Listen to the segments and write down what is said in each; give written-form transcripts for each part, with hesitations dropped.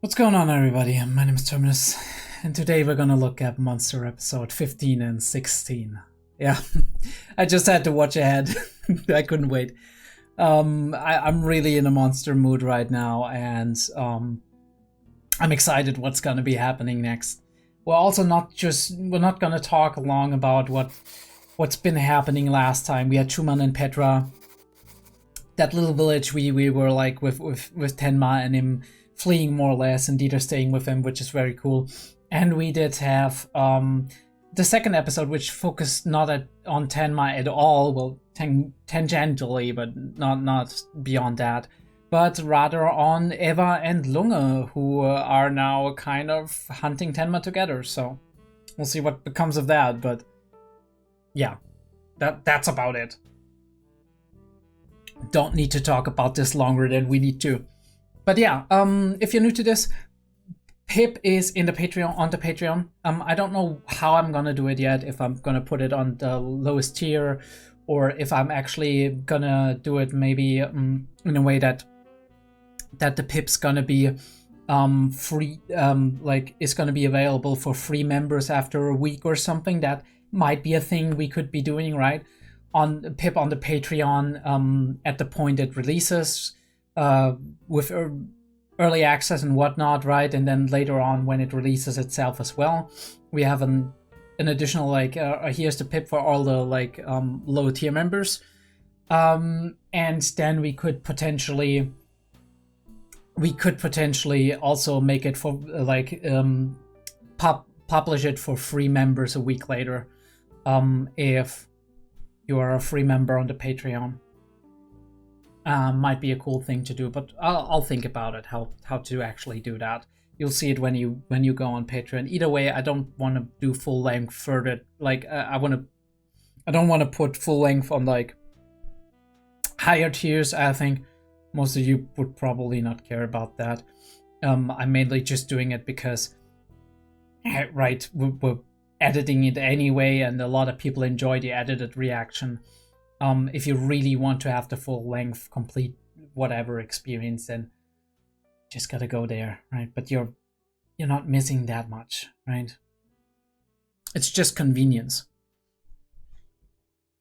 What's going on, everybody? My name is Terminus, and today we're gonna look at Monster episode 15 and 16. Yeah, I just had to watch ahead. I couldn't wait. I'm really in a monster mood right now, and I'm excited what's gonna be happening next. We're not gonna talk long about what's been happening last time. We had 𝐸𝐬𝐏 and Petra. That little village we were like with Tenma and him fleeing more or less, and Dieter staying with him, which is very cool. And we did have the second episode, which focused not on Tenma at all, well, tangentially, but not beyond that, but rather on Eva and 𝐿𝐷, who are now kind of hunting Tenma together. So we'll see what becomes of that, but yeah, that's about it. Don't need to talk about this longer than we need to. But yeah, if you're new to this, Pip is in the Patreon, on the Patreon. I don't know how I'm gonna do it yet, if I'm gonna put it on the lowest tier, or if I'm actually gonna do it maybe in a way that the Pip's gonna be free, like is gonna be available for free members after a week or something. That might be a thing we could be doing, right? On Pip on the Patreon at the point it releases, with early access and whatnot, right? And then later on when it releases itself as well, we have an additional like here's the Pip for all the like low tier members, and then we could potentially also make it for like publish it for free members a week later, if you are a free member on the Patreon. Might be a cool thing to do, but I'll think about it, how to actually do that. You'll see it when you go on Patreon. Either way, I don't want to do full length further. Like I don't want to put full length on like higher tiers. I think most of you would probably not care about that. I'm mainly just doing it because, right, we're editing it anyway, and a lot of people enjoy the edited reaction. If you really want to have the full length, complete whatever experience, then just gotta go there, right? But you're not missing that much, right? It's just convenience.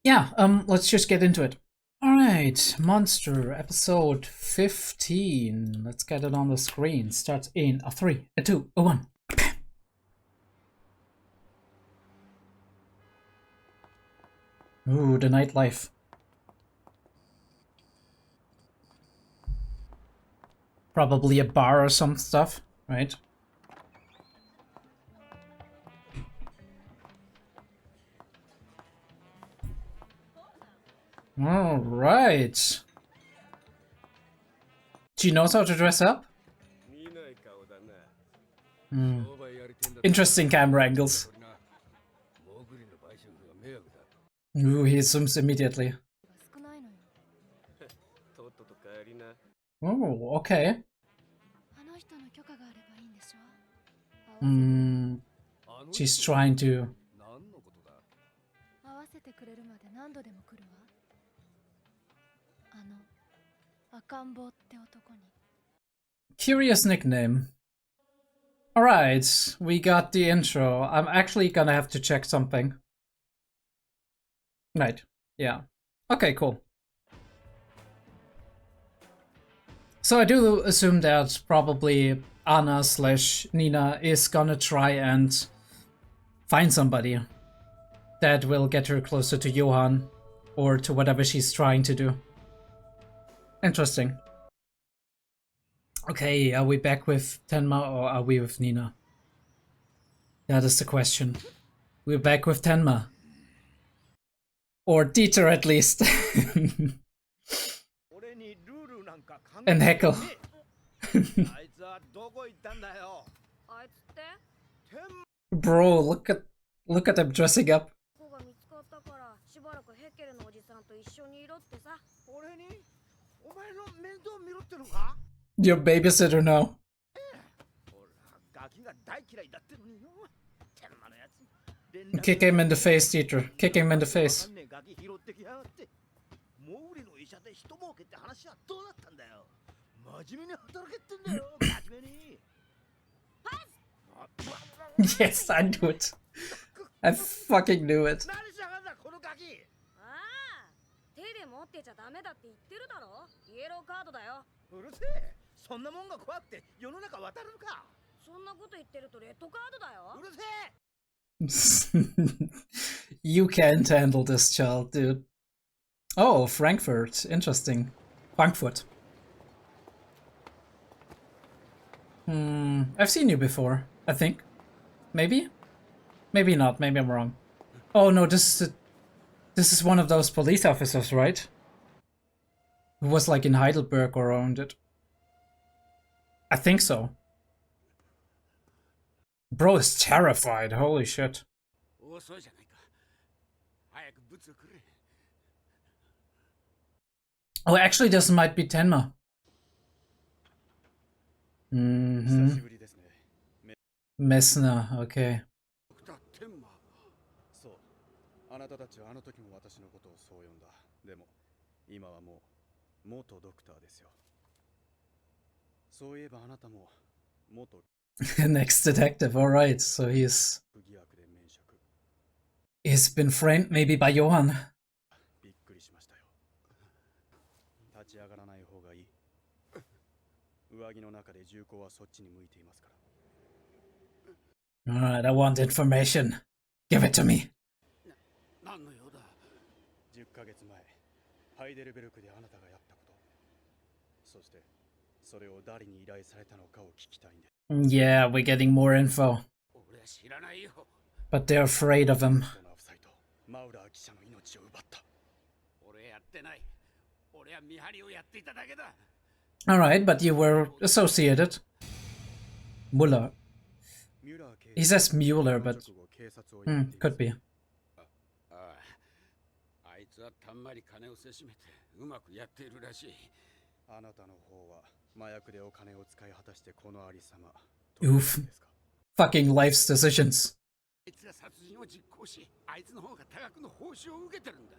Yeah, let's just get into it. All right, Monster episode 15. Let's get it on the screen. Starts in a 3, a 2, a 1. Ooh, the nightlife. Probably a bar or some stuff, right? All right. She knows how to dress up? Interesting camera angles. Ooh, he assumes immediately. Oh, okay. She's trying to... Curious nickname. Alright, we got the intro. I'm actually gonna have to check something. Right, yeah. Okay, cool. So I do assume that probably Anna/Nina is gonna try and find somebody that will get her closer to Johan, or to whatever she's trying to do. Interesting. Okay, are we back with Tenma or are we with Nina? That is the question. We're back with Tenma. Or Dieter at least. And Heckle. Bro, look at them dressing up. Your babysitter now. Kick him in the face, Dieter. Kick him in the face. 真面目に働けってんだよ。真面目に。Yes, I knew it. I fucking knew it. 何しやがんだこのガキ。ああ、手で持ってちゃダメだって言ってるだろ。イエローカードだよ。うるせえ。そんなもんが怖くて世の中渡るのか。そんなこと言ってるとレッドカードだよ。うるせえ。You can't handle this child, dude. Oh, Frankfurt. Interesting. Frankfurt. I've seen you before, I think. Maybe? Maybe not. Maybe I'm wrong. Oh no, this is one of those police officers, right? Who was like in Heidelberg or around it. I think so. Bro is terrified. Holy shit. Oh, actually, this might be Tenma. Messner, okay. そうあなたたちはあの時も私のことをそう呼んだ。でも今はもう元ドクターですよ。そういえばあなたも元 Next detective, alright, so he's been framed maybe by Johan. びっくりしましたよ。立ち上がらない方がいい。上着の中で銃口はそっちに向いていますから。Alright, I want information. Give it to me. 何の用だ。10ヶ月前、ハイデルベルクであなたがやったこと。そしてそれを誰に依頼されたのかを聞きたいんです。Yeah, we're getting more info. But they're afraid of him. Alright, but you were associated. Muller. He says Mueller, but could be. あいつはたんまり金をせしめてうまくやっているらしい。あなたの方は麻薬でお金を使い果たしてこのありさま。Oof. Fucking life's decisions. あいつが殺人を実行し、あいつの方が多額の報酬を受けてるんだ。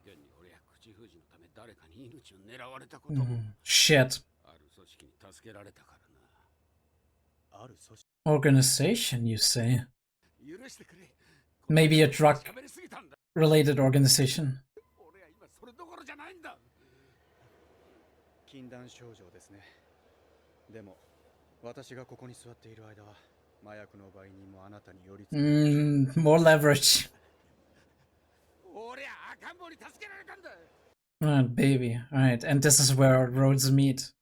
現に俺や口封じのため誰かに命を狙われたことも。Shit. ある組織に助けられたからな。ある組織。Organization, you say? 許してくれ。 Maybe a drug-related organization. 俺は今それどころじゃないんだ。禁断症状ですね。でも私がここに座っている間は麻薬の売人もあなたに寄り付く。More leverage. 俺は赤ん坊に助けられたんだ。Alright, baby. Alright, and this is where our roads meet.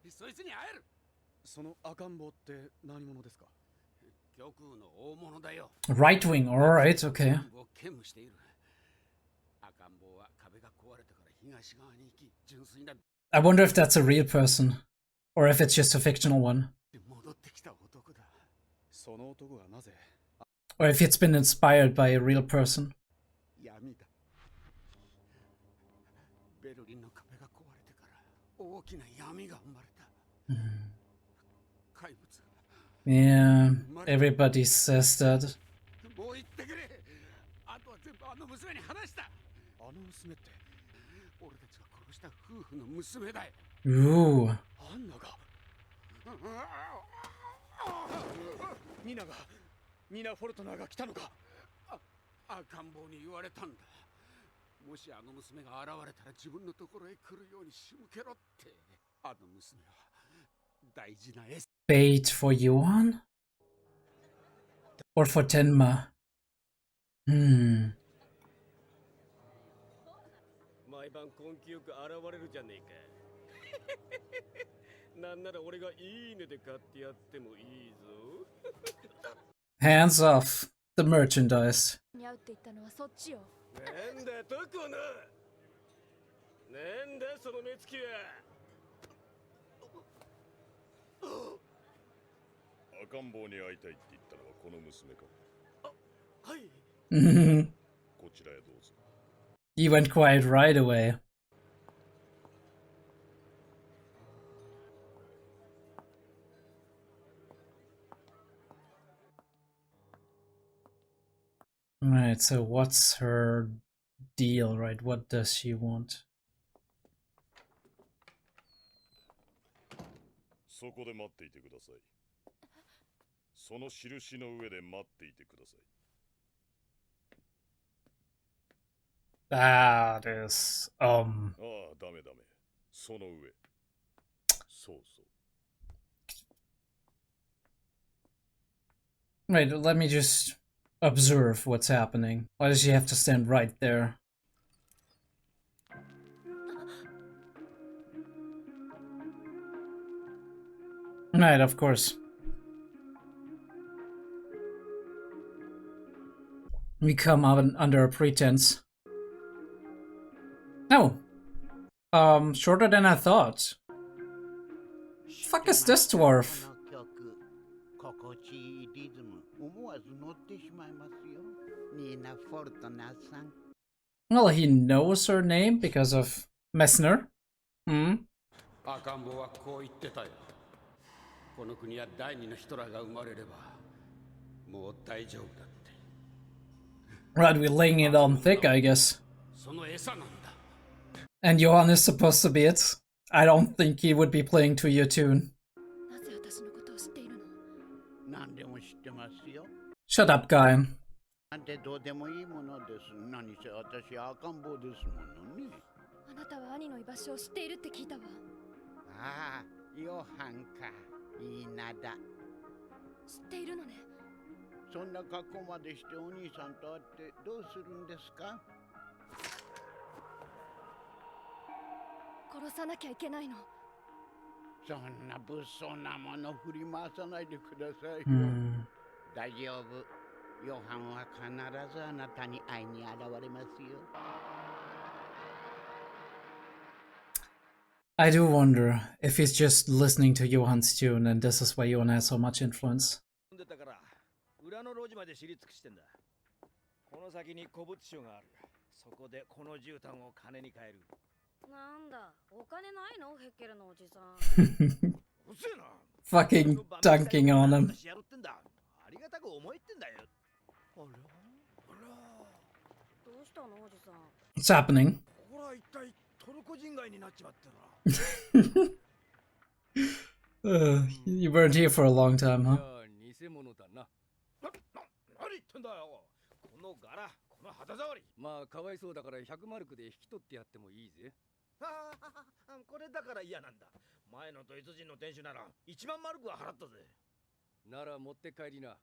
そいつに会える。その赤ん坊って何者ですか。極右の大物だよ。 Right wing, alright, okay. 兼務している。赤ん坊は壁が壊れたから東側に行き、純粋な。 I wonder if that's a real person. Or if it's just a fictional one. 戻ってきた男だ。その男がなぜ。 Or if it's been inspired by a real person. 闇だ。ベルリンの壁が壊れてから大きな闇が生まれた。怪物。 Yeah, everybody says that. もう言ってくれ。あとは全部あの娘に話した。あの娘って俺たちが殺した夫婦の娘だよ。 Ooh. アンナが。ニナ・フォルトナーが来たのか。赤ん坊に言われたんだ。もしあの娘が現れたら自分のところへ来るように仕向けろって。あの娘は大事なエス。 Bait for Johan? Or for Tenma? 毎晩根気よく現れるじゃねえか。なんなら俺がいいねで買ってやってもいいぞ。 Hands off the merchandise. にゃうって言ったのはそっちよ。なんだどこな。なんだその目つきは。赤ん坊に会いたいって言ったのはこの娘か。はい。こちらへどうぞ。 He went quiet right away. Right, so what's her deal, right? What does she want? そこで待っていてください。その印の上で待っていてください。 That is, ああ、ダメダメ。その上。そうそう。 Wait, let me just observe what's happening. Why does she have to stand right there? Right, of course. We come out under a pretense. Oh. Shorter than I thought. Fuck is this dwarf? Well, he knows her name because of Messner. Hmm? 赤ん坊はこう言ってたよ。この国は第二のヒトラーが生まれればもう大丈夫だって。 Right, we're laying it on thick, I guess. その餌なんだ。 And Johan is supposed to be it. I don't think he would be playing to your tune. なぜ私のことを知っているの？何でも知ってますよ。 Shut up, guy. なんてどうでもいいものです。何せ私赤ん坊ですものね。あなたは兄の居場所を知っているって聞いたわ。ああ、ヨハンか。いいなだ。知っているのね。そんな格好までしてお兄さんと会ってどうするんですか？殺さなきゃいけないの。そんな物騒なもの振り回さないでくださいよ。Hmm. 大丈夫。ヨハンは必ずあなたに会いに現れますよ。 I do wonder if he's just listening to Johan's tune and this is why Johan has so much influence. だから裏の路地まで知り尽くしてんだ。この先に古物商がある。そこでこの絨毯を金に換える。なんだ、お金ないの？ヘッケルのおじさん。うるせえな。 Fucking dunking on him. やるってんだ。ありがたく思えってんだよ。あらあら。どうしたのおじさん？ What's happening? ほら一体トルコ人街になっちまったな。You weren't here for a long time, huh? 偽物だな。何言ってんだよ。この柄、この肌触り。まあかわいそうだから100マルクで引き取ってやってもいいぜ。これだから嫌なんだ。前のドイツ人の店主なら1万マルクは払ったぜ。なら持って帰りな。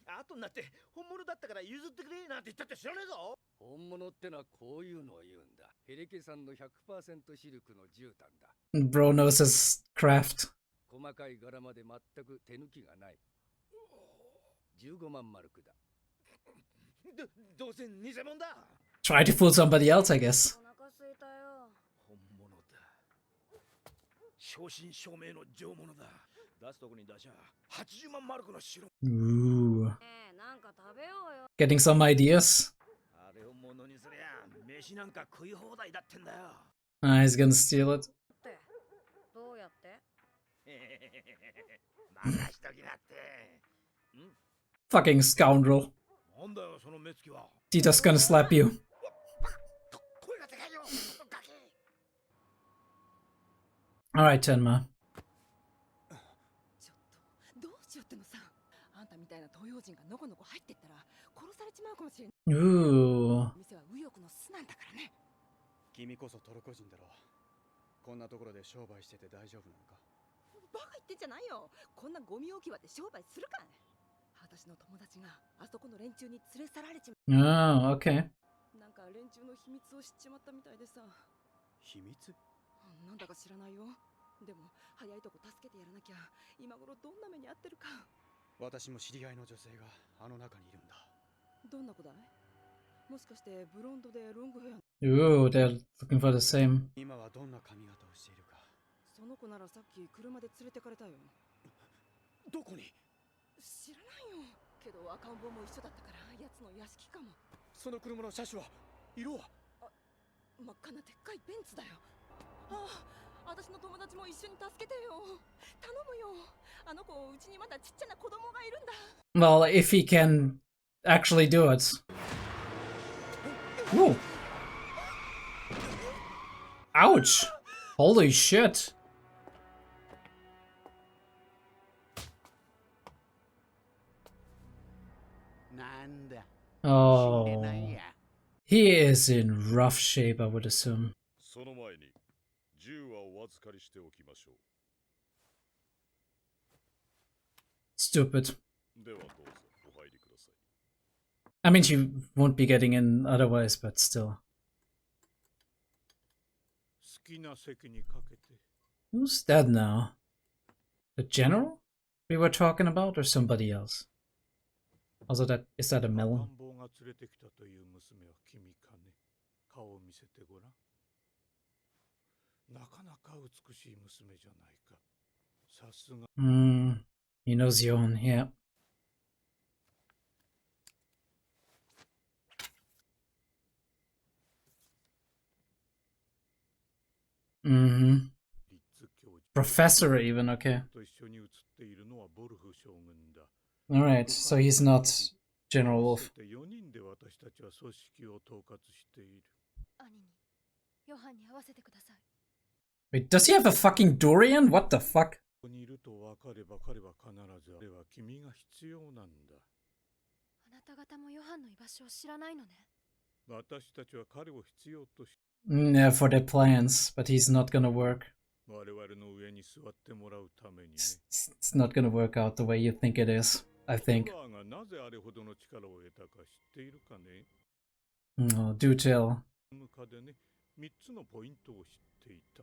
後になって本物だったから譲ってくれなんて言ったって知らねえぞ。本物ってのはこういうのを言うんだ。ヘレケさんの 100% シルクの絨毯だ。Bro knows his craft. 細かい柄まで全く手抜きがない。15万マルクだ。どうせ偽物だ。 Try to fool somebody else, I guess. お腹すいたよ。本物だ。正真正銘の上物だ。出すとこに出しゃ80万マルクの城。 Ooh. ねえ、なんか食べようよ。 Getting some ideas. あれを物にすりゃ飯なんか食い放題だってんだよ。He's gonna steal it. ってどうやって？任しときなって。Fucking scoundrel. なんだよその目つきは。 Tito's gonna slap you. 声がでかいよ。ガキ。 Alright, Tenma. ちょっとどうしようってのさ。あんたみたいな東洋人がのこのこ入ってったら殺されちまうかもしれない。 Ooh. 店は右翼の巣なんだからね。君こそトルコ人だろう。こんなところで商売してて大丈夫なのか？バカ言ってんじゃないよ。こんなゴミ置き場で商売するかい。私の友達があそこの連中に連れ去られちま Oh, okay. う。なんか連中の秘密を知っちまったみたいでさ。秘密？なんだか知らないよ。でも早いとこ助けてやらなきゃ今頃どんな目に遭ってるか。私も知り合いの女性があの中にいるんだ。どんな子だい？もしかしてブロンドでロングヘア？ Ooh, they're looking for the same. 今はどんな髪型をしているか。その子ならさっき車で連れてかれたよ。どこに？知らないよ。けど赤ん坊も一緒だったから奴の屋敷かも。その車の車種は？色は？真っ赤なでっかいベンツだよ。ああ、私の友達も一緒に助けてよ。頼むよ。あの子、うちにまだちっちゃな子供がいるんだ。 Well, if he can actually do it. Ooh. Ouch. Holy shit. なんだ。 Oh, 死んでないや。 he is in rough shape, I would assume. その前に銃はお預かりしておきましょ Stupid. う。ではどうぞお入りください。 I mean, she won't be getting in otherwise, but still. 好きな席にかけて。 Who's that now? The general we were talking about, or somebody else? Also, is that a 赤 melon? ん坊が連れてきたという娘は君かね。顔を見せてごらん。なかなか美しい娘じゃないか。さすが。 He knows Johan, yeah. Mm-hmm. Professor even, okay. と一緒に写っているのはボルフ将軍だ。 Alright, so he's not General Wolf. 4人で私たちは組織を統括している。 兄にヨハンに会わせてください。 Wait, does he have a fucking durian? What the fuck? ここにいると分かれば彼は必ずあれは君が必要なんだ。あなた方もヨハンの居場所を知らないのね。私たちは彼を必要とし、 Yeah, for their plans, but he's not gonna work. 我々の上に座ってもらうためにね。 It's not gonna work out the way you think it is, I think. フラーがなぜあれほどの力を得たか知っているかね。 Oh, do tell. ムカでね、3つのポイントを知っていた。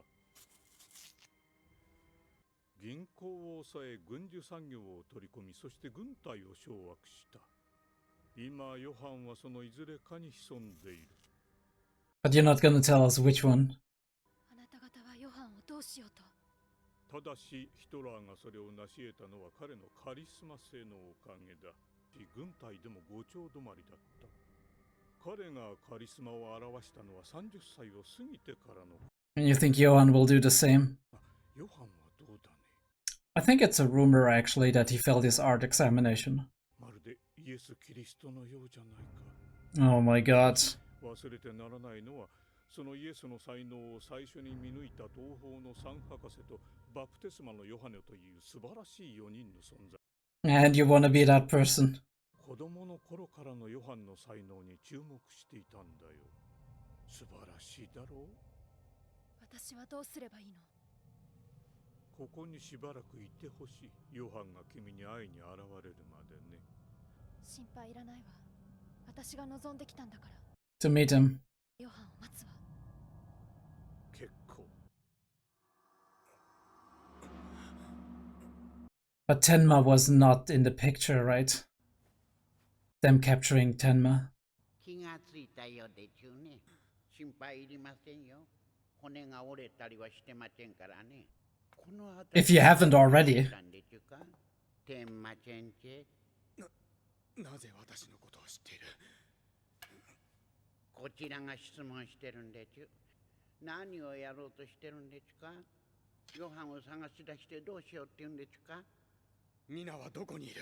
銀行を抑え軍需産業を取り込み、そして軍隊を掌握した。今、ヨハンはそのいずれかに潜んでいる。 But you're not gonna tell us which one. あなた方はヨハンをどうしようと。ただし、ヒトラーがそれを成し得たのは彼のカリスマ性のおかげだ。軍隊でも5丁止まりだった。彼がカリスマを表したのは30歳を過ぎてからの。 And you think Johan will do the same? ヨハンはどうだね。 I think it's a rumor actually that he failed his art examination. まるでイエス・キリストのようじゃないか。 Oh my god. 忘れてならないのは、そのイエスの才能を最初に見抜いた東方の三博士とバプテスマのヨハネという素晴らしい4人の存在。 And you wanna be that person. 子供の頃からのヨハンの才能に注目していたんだよ。素晴らしいだろう。私はどうすればいいの？ここにしばらくいてほしい。ヨハンが君に会いに現れるまでね。心配いらないわ。私が望んできたんだから。 To meet him. ヨハンを待つわ。結構。 But Tenma was not in the picture, right? Them capturing Tenma. 気がついたようでちゅうね。心配いりませんよ。骨が折れたりはしてませんからね。 If you haven't already. 天馬チェンチェ。 なぜ私のことを知っている？ こちらが質問してるんでちゅ。何をやろうとしてるんでちゅか？ヨハンを探し出してどうしようって言うんでちゅか？ミナはどこにいる？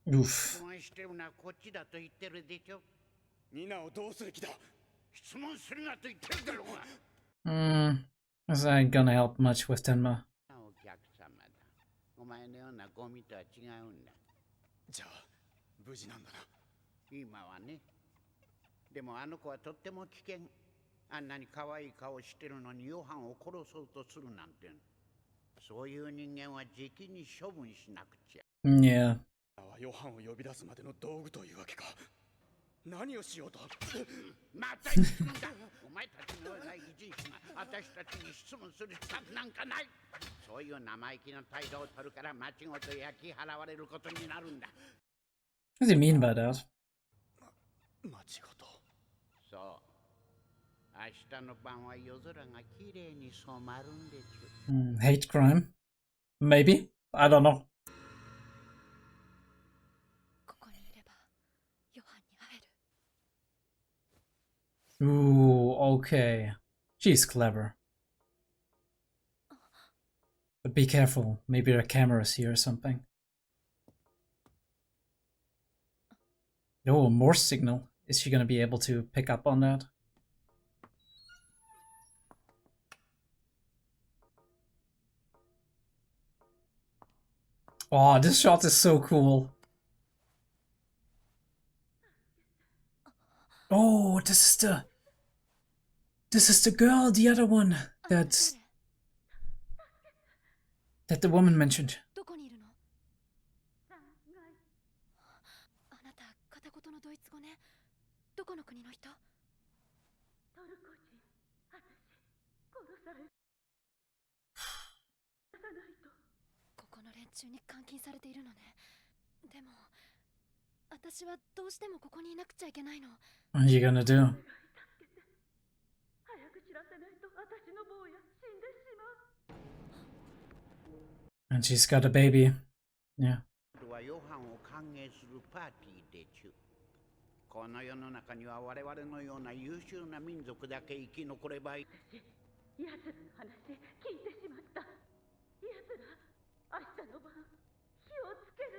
Oof. 質問してるのはこっちだと言ってるでちゅ。ミナをどうする気だ？質問するなと言ってるだろうが。This ain't gonna help much with Tenma. お客様だ。お前のようなゴミとは違うんだ。じゃあ無事なんだな。今はね。でもあの子はとっても危険。あんなに可愛い顔してるのにヨハンを殺そうとするなんて。そういう人間はじきに処分しなくちゃ。Yeah. ヨハンを呼び出すまでの道具というわけか。何をしようと。また言うんだ。お前たちのような異人種が私たちに質問する資格なんかない。そういう生意気な態度を取るから間違いと焼き払われることになるんだ。What does he mean by that? 間違いと。そう。明日の晩は夜空がきれいに染まるんでちゅ。Hate crime? Maybe? I don't know. ここにいればヨハンに会える。 Ooh, okay. She's clever. But be careful. Maybe there are cameras here or something. Oh, Morse signal. Is she gonna be able to pick up on that? Oh, this shot is so cool. this is the girl, the other one that the woman mentioned. どこにいるの？あなた片言のドイツ語ね。どこの国の人？トルコ人。私殺され。ここの連中に監禁されているのね。でも私はどうしてもここにいなくちゃいけないの。What are you gonna do? And she's got a baby. Yeah. ヨハンを歓迎するパーティーでちゅ。この世の中には我々のような優秀な民族だけ生き残ればいい。奴らの話聞いてしまった。奴ら明日の晩火をつける。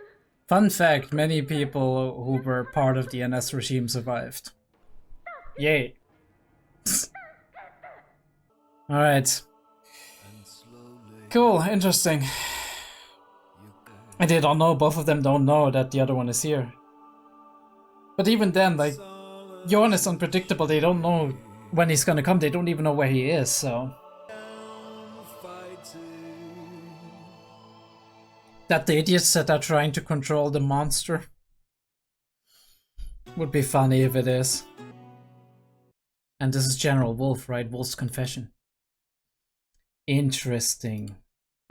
Fun fact, many people who were part of the NS regime survived. Yay. Alright. Cool, interesting. And they don't know, both of them don't know that the other one is here. But even then, like, Johan is unpredictable, they don't know when he's gonna come, they don't even know where he is, so... That the idiots that are trying to control the monster would be funny if it is. And this is General Wolf, right? Wolf's confession. Interesting.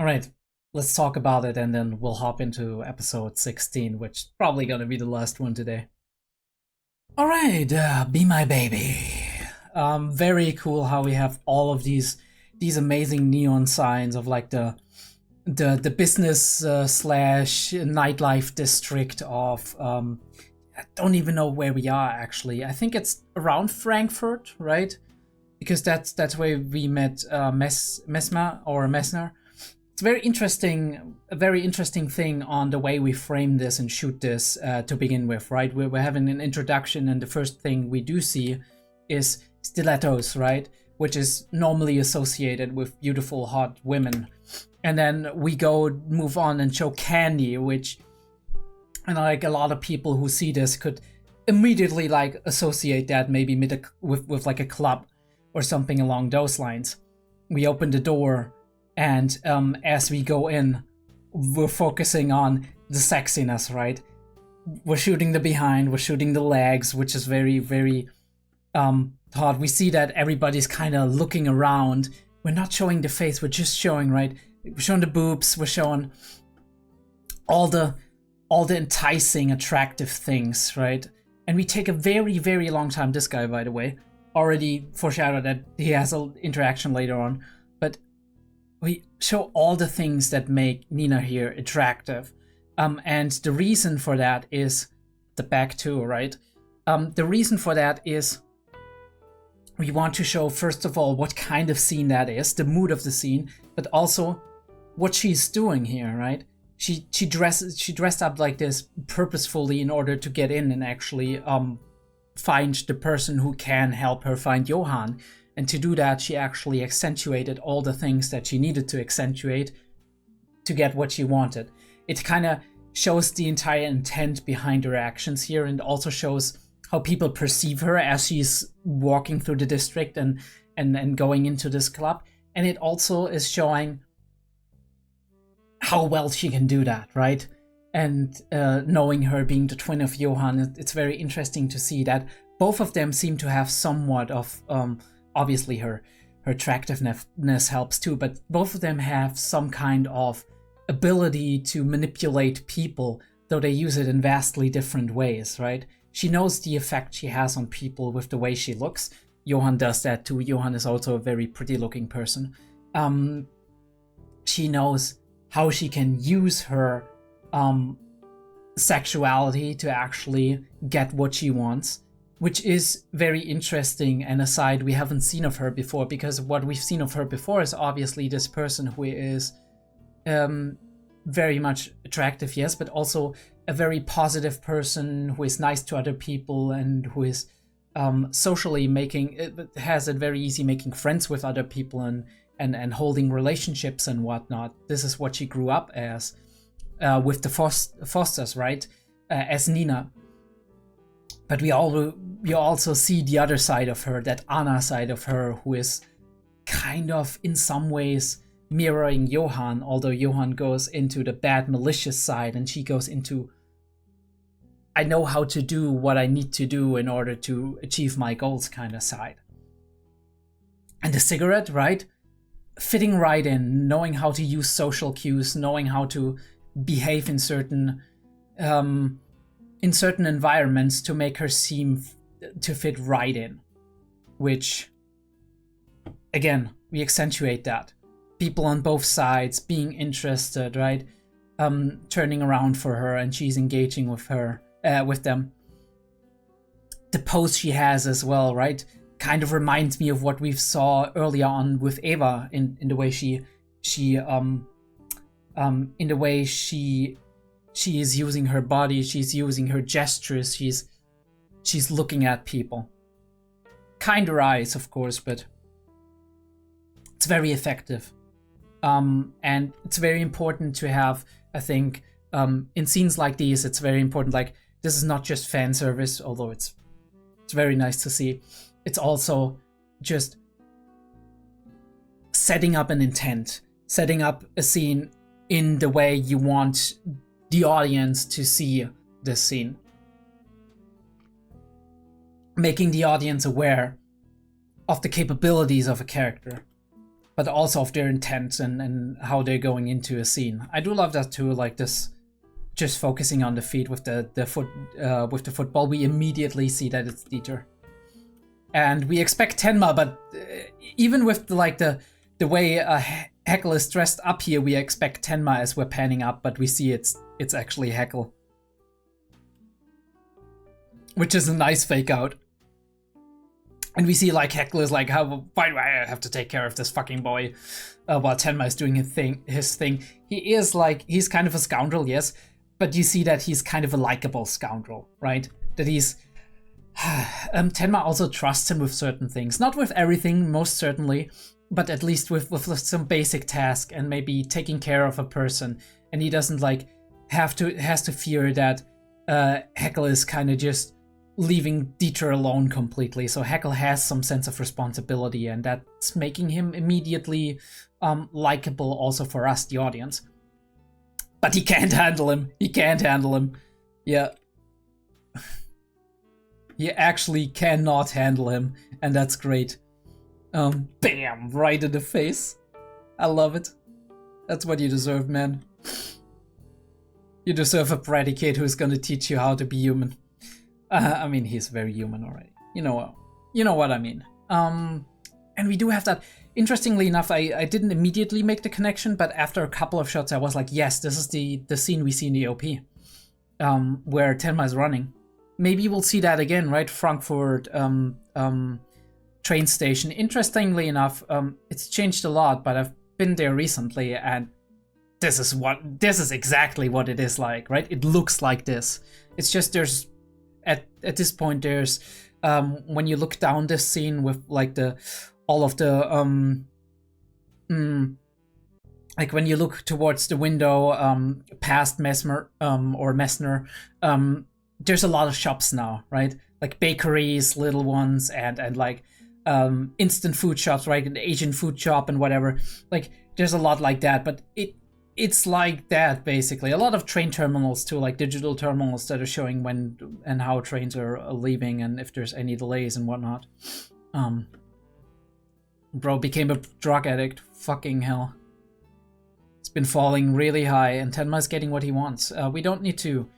Alright, let's talk about it and then we'll hop into episode 16, which is probably gonna be the last one today. Alright, Be My Baby. Very cool how we have all of these amazing neon signs of like the business slash nightlife district of I don't even know where we are actually. I think it's around Frankfurt, right? Because that's where we met Messner. It's a very interesting thing on the way we frame this and shoot this to begin with, right? We're having an introduction and the first thing we do see is stilettos, right? Which is normally associated with beautiful, hot women. And then we move on and show candy, which, and like a lot of people who see this could immediately like associate that maybe with like a club or something along those lines. We open the door and as we go in, we're focusing on the sexiness, right? We're shooting the behind, we're shooting the legs, which is very, very hot. We see that everybody's kind of looking around. We're not showing the face, we're just showing, right? We're showing the boobs, we're showing all the enticing, attractive things, right? And we take a very, very long time. This guy, by the way, already foreshadowed that he has an interaction later on. But we show all the things that make Nina here attractive. And the reason for that is the back too, right? The reason for that is we want to show, first of all, what kind of scene that is, the mood of the scene, but also what she's doing here, right? She dressed up like this purposefully in order to get in and actually find the person who can help her find Johan. And to do that, she actually accentuated all the things that she needed to accentuate to get what she wanted. It kind of shows the entire intent behind her actions here and also shows how people perceive her as she's walking through the district and going into this club. And it also is showing how well she can do that, right? And knowing her being the twin of Johan, it's very interesting to see that both of them seem to have somewhat of, obviously her attractiveness helps too, but both of them have some kind of ability to manipulate people, though they use it in vastly different ways, right? She knows the effect she has on people with the way she looks. Johan does that too. Johan is also a very pretty looking person. She knows how she can use her sexuality to actually get what she wants, which is very interesting and a side we haven't seen of her before, because what we've seen of her before is obviously this person who is very much attractive, yes, but also a very positive person who is nice to other people and who is socially has it very easy making friends with other people and holding relationships and whatnot. This is what she grew up as with the Fosters, right? As Nina. But we you also see the other side of her, that Anna side of her, who is kind of in some ways mirroring Johan, although Johan goes into the bad malicious side and she goes into, I know how to do what I need to do in order to achieve my goals kind of side. And the cigarette, right? Fitting right in, knowing how to use social cues, knowing how to behave in certain environments to make her seem to fit right in. Which, again, we accentuate that. People on both sides being interested, right? Turning around for her, and she's engaging with them. The pose she has as well, right? Kind of reminds me of what we saw earlier on with Eva in the way she is using her body, she's using her gestures, she's looking at people. Kinder eyes, of course, but it's very effective. And it's very important to have, I think, in scenes like these, it's very important, like, this is not just fan service, although it's very nice to see. It's also just setting up an intent, setting up a scene in the way you want the audience to see this scene. Making the audience aware of the capabilities of a character, but also of their intent and how they're going into a scene. I do love that too, like this, just focusing on the feet with the football. We immediately see that it's Dieter. And we expect Tenma, but even with the way Heckle is dressed up here, we expect Tenma as we're panning up, but we see it's actually Heckle. Which is a nice fake out. And we see like Heckle is like, why do I have to take care of this fucking boy? While Tenma is doing his thing. He's kind of a scoundrel, yes, but you see that he's kind of a likable scoundrel, right? That he's... Tenma also trusts him with certain things. Not with everything, most certainly, but at least with some basic task and maybe taking care of a person. And he doesn't like has to fear that Heckle is kind of just leaving Dieter alone completely. So Heckle has some sense of responsibility, and that's making him immediately likable also for us, the audience. But he can't handle him. Yeah. He actually cannot handle him, and that's great. Bam! Right in the face. I love it. That's what you deserve, man. You deserve a predicate who's gonna teach you how to be human. I mean, he's very human already. You know what I mean. And we do have that. Interestingly enough, I didn't immediately make the connection, but after a couple of shots, I was like, yes, this is the scene we see in the OP, where Tenma is running. Maybe we'll see that again, right? Frankfurt train station. Interestingly enough, it's changed a lot, but I've been there recently, and this is exactly what it is like, right? It looks like this. It's just there's at this point there's when you look down this scene with like like when you look towards the window past Messner, there's a lot of shops now, right? Like bakeries, little ones, and like instant food shops, right? An Asian food shop and whatever. Like there's a lot like that, but it's like that basically. A lot of train terminals too, like digital terminals that are showing when and how trains are leaving and if there's any delays and whatnot. Bro became a drug addict. Fucking hell. It's been falling really high, and Tenma's getting what he wants. We don't need to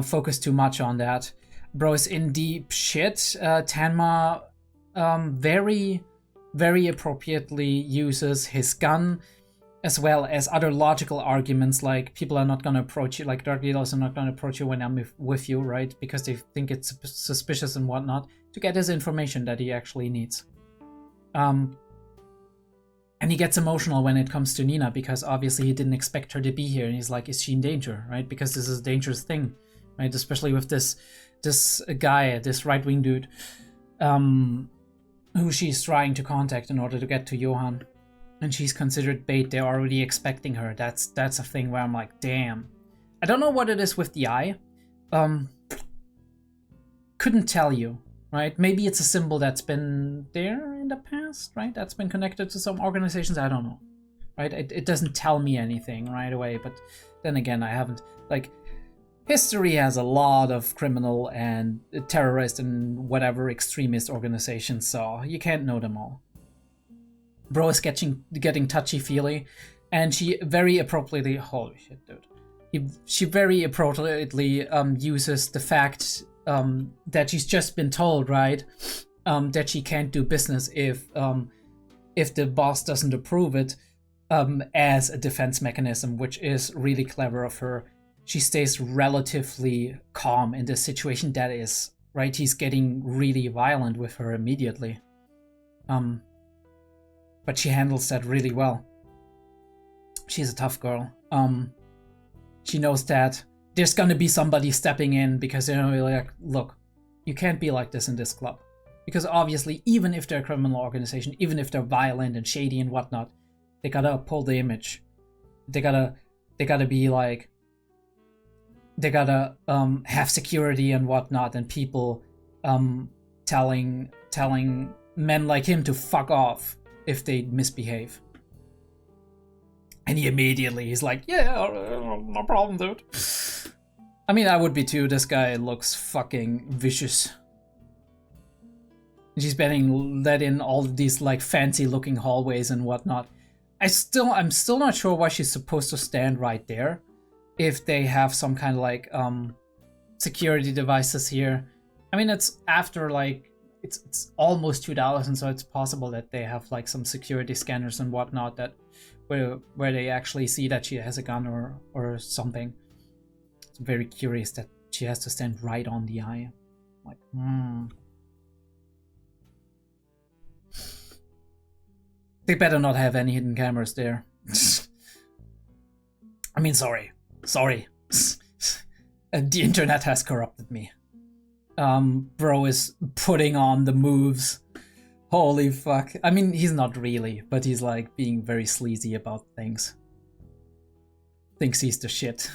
focus too much on that. Bro is in deep shit. Tenma very, very appropriately uses his gun, as well as other logical arguments, like people are not going to approach you, like drug dealers are not going to approach you when I'm with you, right? Because they think it's suspicious and whatnot, to get his information that he actually needs. And he gets emotional when it comes to Nina, because obviously he didn't expect her to be here, and he's like, is she in danger, right? Because this is a dangerous thing, right? Especially with this guy, this right-wing dude, who she's trying to contact in order to get to Johan. And she's considered bait. They're already expecting her. That's a thing where I'm like, damn. I don't know what it is with the eye. Couldn't tell you. right? Maybe it's a symbol that's been there in the past, right? That's been connected to some organizations, I don't know, right? It doesn't tell me anything right away, but then again, I haven't, like, history has a lot of criminal and terrorist and whatever extremist organizations, so you can't know them all. Bro is getting touchy-feely, and she very appropriately, holy shit, dude. She very appropriately uses the fact that she's just been told, right, that she can't do business if the boss doesn't approve it, as a defense mechanism, which is really clever of her. She stays relatively calm in this situation that is, right, he's getting really violent with her immediately. But she handles that really well. She's a tough girl. She knows that there's gonna be somebody stepping in because they're like, look, you can't be like this in this club. Because obviously, even if they're a criminal organization, even if they're violent and shady and whatnot, they gotta uphold the image. They gotta be like, they gotta have security and whatnot, and people telling men like him to fuck off if they misbehave. And he immediately, he's like, yeah, no problem, dude. I mean, I would be too. This guy looks fucking vicious. She's being let in all these like fancy looking hallways and whatnot. I'm still not sure why she's supposed to stand right there if they have some kind of like security devices here. I mean, it's after like it's almost 2000, so it's possible that they have like some security scanners and whatnot that where they actually see that she has a gun or something. It's very curious that she has to stand right on the eye. Like, They better not have any hidden cameras there. I mean, sorry. The internet has corrupted me. Bro is putting on the moves. Holy fuck. I mean, he's not really, but he's like being very sleazy about things. Thinks he's the shit.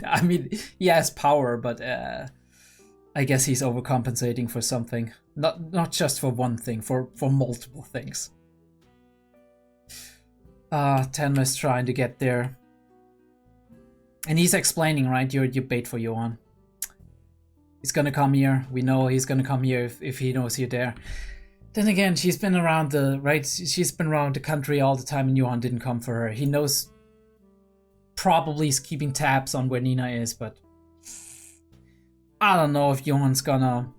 I mean, he has power, but I guess he's overcompensating for something. Not just for one thing, for multiple things. Tenma is trying to get there. And he's explaining, right? You're bait for Johan. He's gonna come here. We know he's gonna come here if he knows you're there. Then again, she's been around she's been around the country all the time and Johan didn't come for her. He knows, probably is keeping tabs on where Nina is, but I don't know if Johan's gonna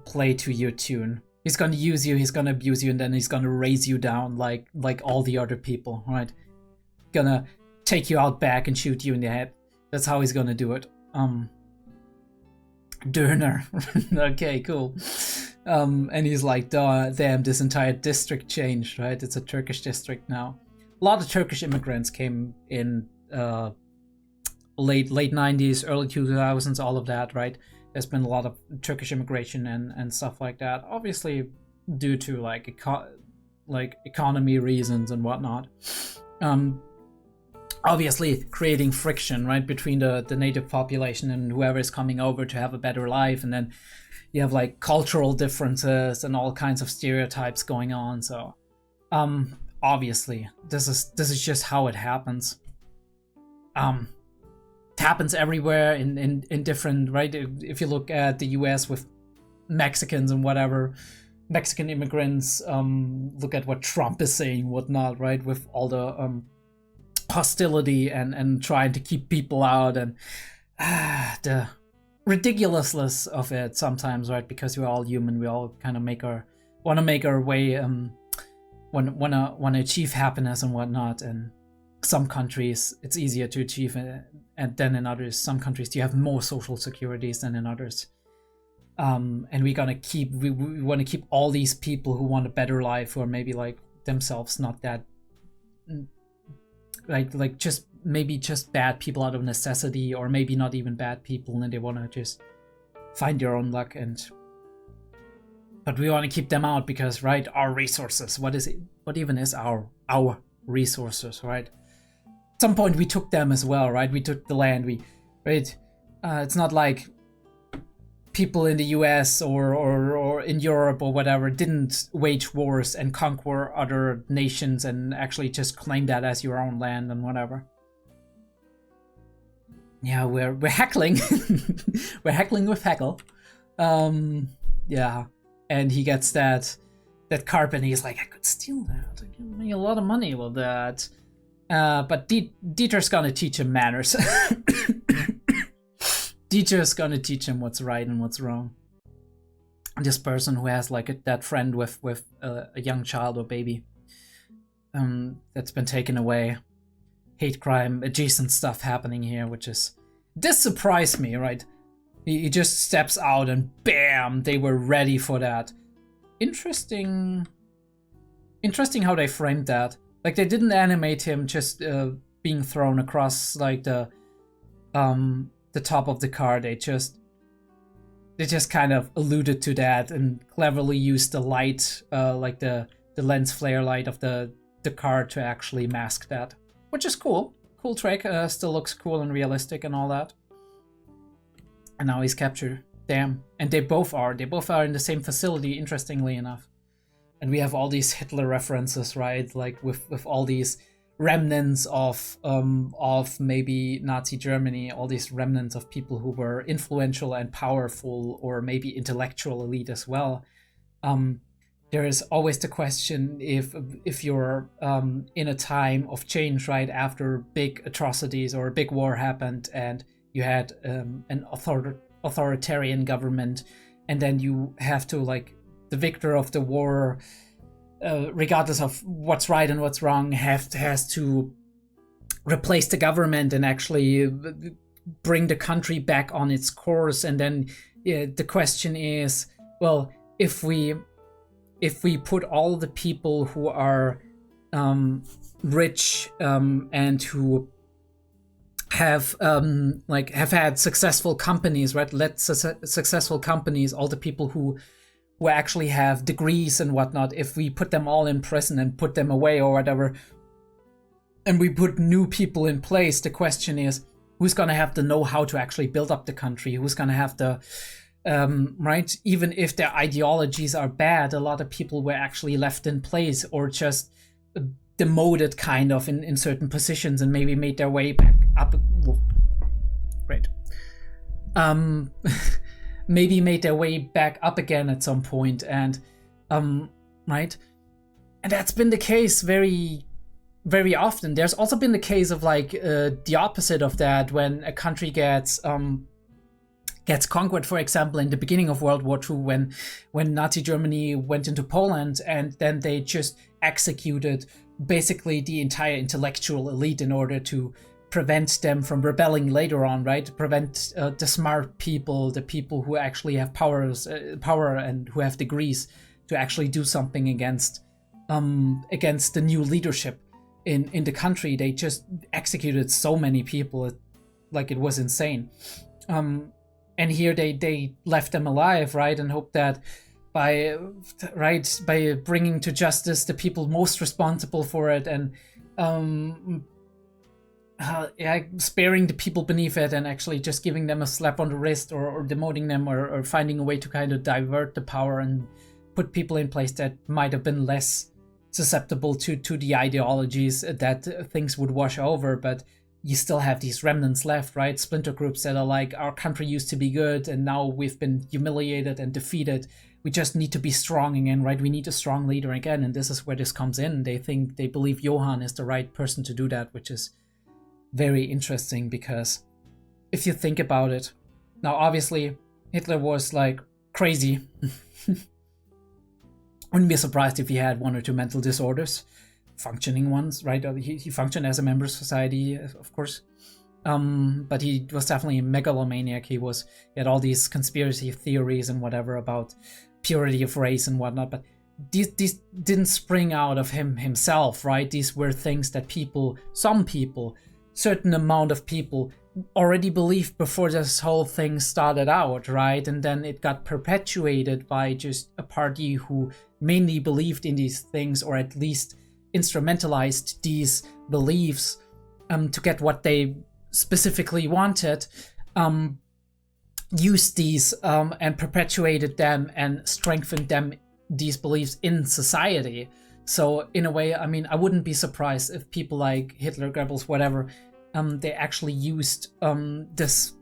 play to your tune. He's gonna use you, he's gonna abuse you, and then he's gonna raise you down like all the other people, right? Gonna take you out back and shoot you in the head. That's how he's gonna do it. Döner. Okay, cool. And he's like, damn, this entire district changed, right? It's a Turkish district now. A lot of Turkish immigrants came in late 90s, early 2000s, all of that, right? There's been a lot of Turkish immigration and stuff like that. Obviously, due to like economy reasons and whatnot. Obviously creating friction, right, between the native population and whoever is coming over to have a better life, and then you have like cultural differences and all kinds of stereotypes going on. So obviously this is just how it happens. It happens everywhere in different, right? If you look at the US with Mexicans and whatever, Mexican immigrants, look at what Trump is saying, whatnot, right, with all the hostility and trying to keep people out, and the ridiculousness of it sometimes, right? Because we're all human, we all kind of want to make our way, want to achieve happiness and whatnot. And some countries it's easier to achieve and than in others. Some countries you have more social securities than in others. And we want to keep all these people who want a better life, who are maybe like themselves not that like just bad people out of necessity, or maybe not even bad people, and they want to just find their own luck. But we want to keep them out because, right, our resources, what even is our resources, right? At some point we took them as well, right? We took the land, right? It's not like people in the US or in Europe or whatever didn't wage wars and conquer other nations and actually just claim that as your own land and whatever. Yeah, we're heckling. We're heckling with heckle. Yeah, and he gets that carp and he's like, I could steal that. I could make a lot of money with that. But Dieter's gonna teach him manners. Dieter's gonna teach him what's right and what's wrong. This person who has like that friend with a young child or baby that's been taken away. Hate crime adjacent stuff happening here, which is... This surprised me, right? He just steps out and bam, they were ready for that. Interesting how they framed that. Like, they didn't animate him just being thrown across like the top of the car. They just kind of alluded to that and cleverly used the light, like the lens flare light of the car to actually mask that, which is cool. Cool trick. Still looks cool and realistic and all that. And now he's captured. Damn. And they both are. They both are in the same facility, interestingly enough. And we have all these Hitler references, right? Like with all these remnants of maybe Nazi Germany, all these remnants of people who were influential and powerful, or maybe intellectual elite as well. There is always the question if you're in a time of change, right, after big atrocities or a big war happened, and you had an authoritarian government, and then you have to, like, the victor of the war, regardless of what's right and what's wrong, has to replace the government and actually bring the country back on its course. And then the question is, well, if we put all the people who are rich and who have had successful companies, right? Successful companies, all the people who actually have degrees and whatnot, if we put them all in prison and put them away or whatever, and we put new people in place, the question is, who's going to have the know-how to actually build up the country? Who's going to have the right? Even if their ideologies are bad, a lot of people were actually left in place or just demoted kind of in certain positions and maybe made their way back up. Right. Maybe made their way back up again at some point, and right? And that's been the case very, very often. There's also been the case of like the opposite of that, when a country gets conquered, for example, in the beginning of World War II, when Nazi Germany went into Poland, and then they just executed basically the entire intellectual elite in order to prevent them from rebelling later on, right? Prevent the smart people, the people who actually have power and who have degrees, to actually do something against the new leadership in the country. They just executed so many people, like it was insane. And here they left them alive, right? And hope that by bringing to justice the people most responsible for it, and sparing the people beneath it, and actually just giving them a slap on the wrist, or demoting them, or finding a way to kind of divert the power and put people in place that might have been less susceptible to the ideologies that things would wash over. But you still have these remnants left, right? Splinter groups that are like, our country used to be good and now we've been humiliated and defeated. We just need to be strong again, right? We need a strong leader again. And this is where this comes in. They believe Johann is the right person to do that, which is very interesting, because if you think about it, now obviously Hitler was like crazy. Wouldn't be surprised if he had one or two mental disorders, functioning ones, right? He functioned as a member of society, of course, but he was definitely a megalomaniac. He had all these conspiracy theories and whatever about purity of race and whatnot, but these didn't spring out of himself, right? These were things that certain amount of people already believed before this whole thing started out, right? And then it got perpetuated by just a party who mainly believed in these things, or at least instrumentalized these beliefs to get what they specifically wanted. used these and perpetuated them and strengthened them, these beliefs in society. So in a way, I mean, I wouldn't be surprised if people like Hitler, Goebbels, whatever, they actually used this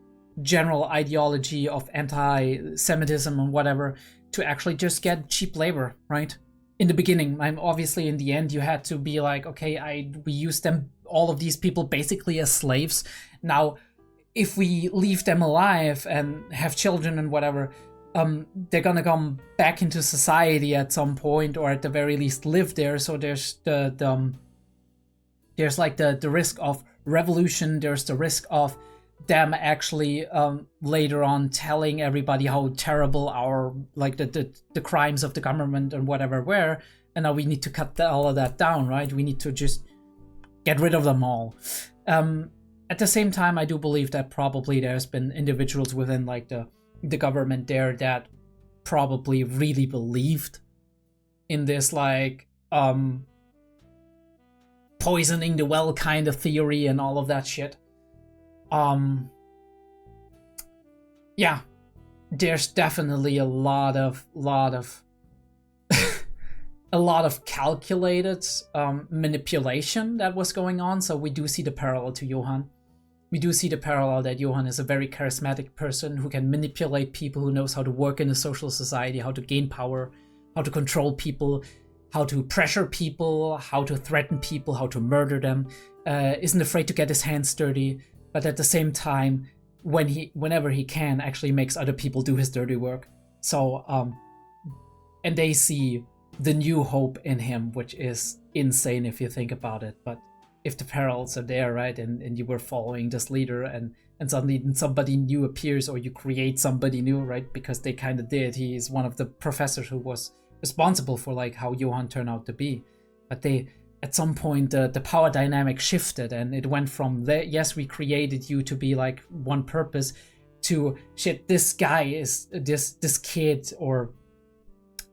general ideology of anti-Semitism and whatever to actually just get cheap labor, right? In the beginning, obviously in the end, you had to be like, okay, we use them, all of these people basically as slaves. Now, if we leave them alive and have children and whatever, they're gonna come back into society at some point, or at the very least live there. So there's there's like the risk of revolution. There's the risk of them actually later on telling everybody how terrible our like the crimes of the government and whatever were, and now we need to cut all of that down, right? We need to just get rid of them all. At the same time, I do believe that probably there's been individuals within like the government there that probably really believed in this like poisoning the well kind of theory and all of that shit. Yeah, there's definitely a lot of a lot of calculated manipulation that was going on. So we do see the parallel to Johann. We do see the parallel that Johann is a very charismatic person who can manipulate people, who knows how to work in a social society, how to gain power, how to control people, how to pressure people, how to threaten people, how to murder them, isn't afraid to get his hands dirty, but at the same time, whenever he can, actually makes other people do his dirty work. So, and they see the new hope in him, which is insane if you think about it. But if the parallels are there, right, and you were following this leader and suddenly somebody new appears, or you create somebody new, right, because they kind of did. He is one of the professors who was responsible for like how Johann turned out to be. But they, at some point, the power dynamic shifted, and it went from yes, we created you to be like one purpose, to shit, this guy is this kid or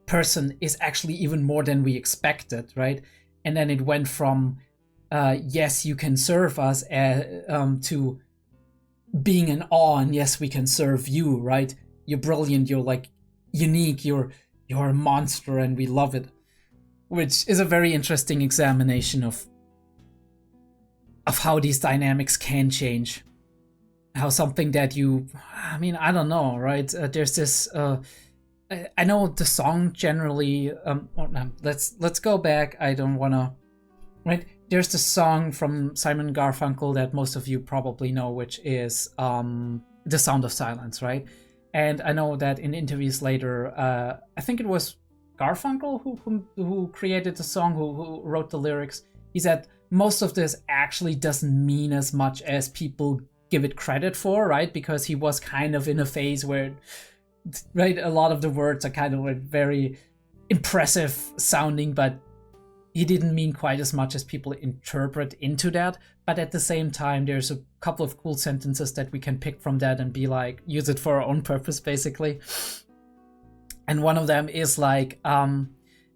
person is actually even more than we expected, right? And then it went from yes, you can serve us, to being in awe, and yes, we can serve you, right? You're brilliant, you're like unique, you're a monster, and we love it. Which is a very interesting examination of how these dynamics can change. How something that I mean, I don't know, right? There's this, I know the song generally, let's go back, I don't wanna, right? There's the song from Simon Garfunkel that most of you probably know, which is The Sound of Silence, right? And I know that in interviews later, I think it was Garfunkel who created the song, who wrote the lyrics. He said most of this actually doesn't mean as much as people give it credit for, right? Because he was kind of in a phase where, right, a lot of the words are kind of like very impressive sounding, but he didn't mean quite as much as people interpret into that. But at the same time, there's a couple of cool sentences that we can pick from that and be like, use it for our own purpose, basically. And one of them is like, and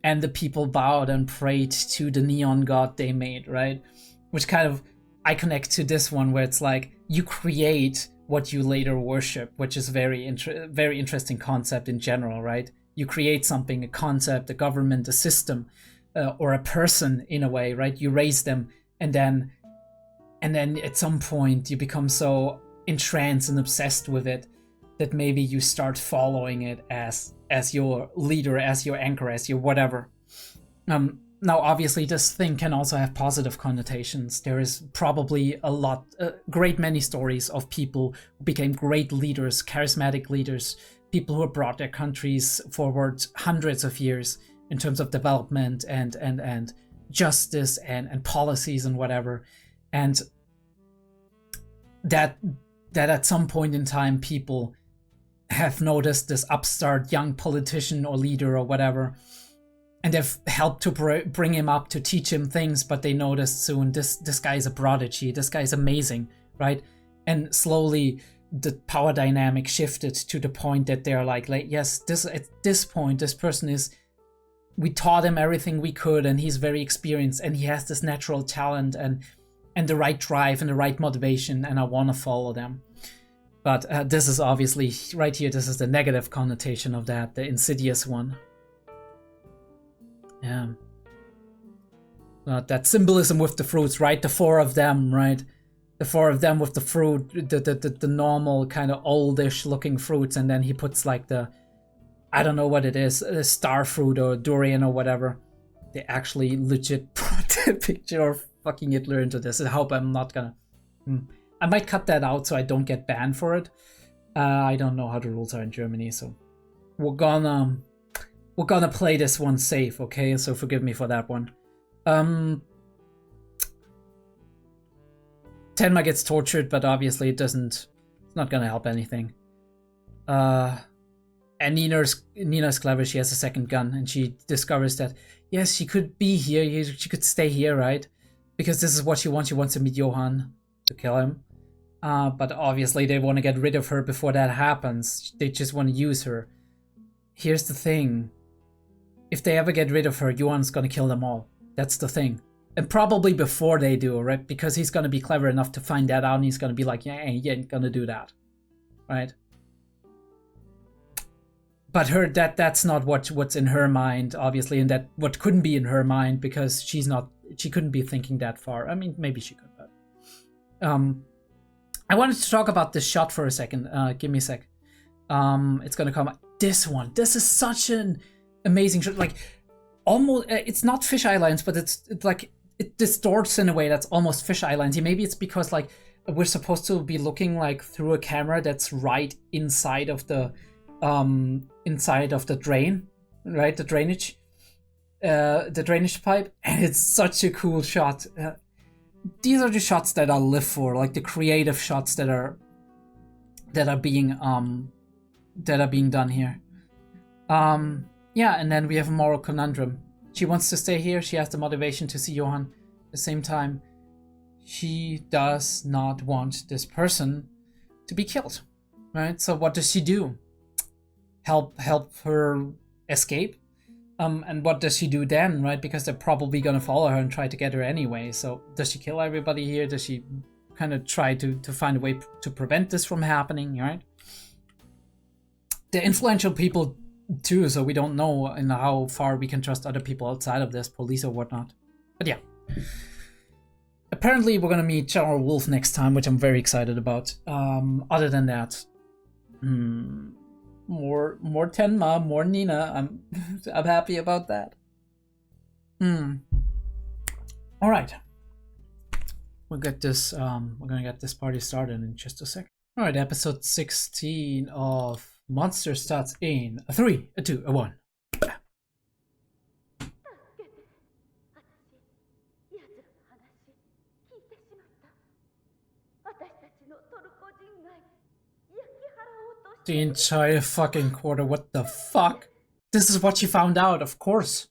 the people bowed and prayed to the neon god they made, right? Which kind of, I connect to this one where it's like, you create what you later worship, which is very interesting concept in general, right? You create something, a concept, a government, a system, or a person in a way, right? You raise them, and then at some point you become so entranced and obsessed with it that maybe you start following it as your leader, as your anchor, as your whatever. Now, obviously, this thing can also have positive connotations. There is probably a great many stories of people who became great leaders, charismatic leaders, people who have brought their countries forward hundreds of years in terms of development and justice and policies and whatever. And that at some point in time, people have noticed this upstart young politician or leader or whatever, and they've helped to bring him up, to teach him things, but they noticed soon this guy is a prodigy, this guy is amazing, right? And slowly the power dynamic shifted to the point that they're like yes, at this point, this person is, we taught him everything we could, and he's very experienced, and he has this natural talent and the right drive and the right motivation, and I want to follow them. But this is obviously, right here, this is the negative connotation of that, the insidious one. Yeah. That symbolism with the fruits, right? The four of them, right? The four of them with the fruit, the normal kind of oldish looking fruits, and then he puts like the, I don't know what it is, a star fruit or durian or whatever. They actually legit put a picture of fucking Hitler into this. I hope I'm not gonna... I might cut that out so I don't get banned for it. I don't know how the rules are in Germany, so we're gonna play this one safe, okay? So forgive me for that one. Tenma gets tortured, but obviously it's not gonna help anything. And Nina's clever, she has a second gun, and she discovers that, yes, she could be here, she could stay here, right? Because this is what she wants to meet Johann, to kill him. But obviously they want to get rid of her before that happens. They just want to use her. Here's the thing. If they ever get rid of her, Johann's gonna kill them all. That's the thing. And probably before they do, right? Because he's gonna be clever enough to find that out, and he's gonna be like, yeah, he ain't gonna do that. Right? But that's not what's in her mind, obviously, and that what couldn't be in her mind, because she couldn't be thinking that far. I mean, maybe she could, but I wanted to talk about this shot for a second. Give me a sec. It's gonna come. This one. This is such an amazing shot. Like, almost. It's not fisheye lines, but it's like it distorts in a way that's almost fisheye lines. Maybe it's because like we're supposed to be looking like through a camera that's right inside of the drain, right? The drainage pipe, and it's such a cool shot. These are the shots that I live for, like the creative shots that are being done here. Yeah, and then we have a moral conundrum. She wants to stay here. She has the motivation to see Johann. At the same time, she does not want this person to be killed, right? So what does she do? Help her escape? And what does she do then, right? Because they're probably gonna follow her and try to get her anyway. So does she kill everybody here? Does she kind of try to find a way to prevent this from happening, right? They're influential people too, so we don't know in how far we can trust other people outside of this, police or whatnot. But yeah. Apparently we're gonna meet General Wolf next time, which I'm very excited about. Other than that, more Tenma, more Nina. I'm happy about that. All right. We'll get this. We're gonna get this party started in just a sec. All right, episode 16 of Monster starts in a 3, a 2, a 1. The entire fucking quarter, what the fuck? This is what she found out, of course.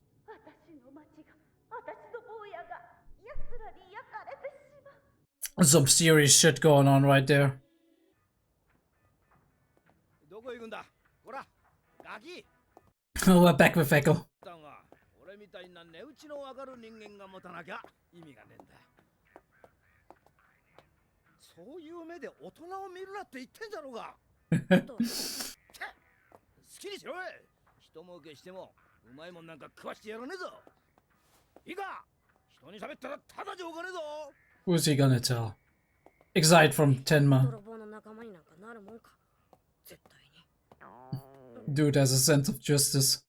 Some serious shit going on right there. Oh, we're back with Echo. Who's he gonna tell? Exite from Tenma. Dude has a sense of justice.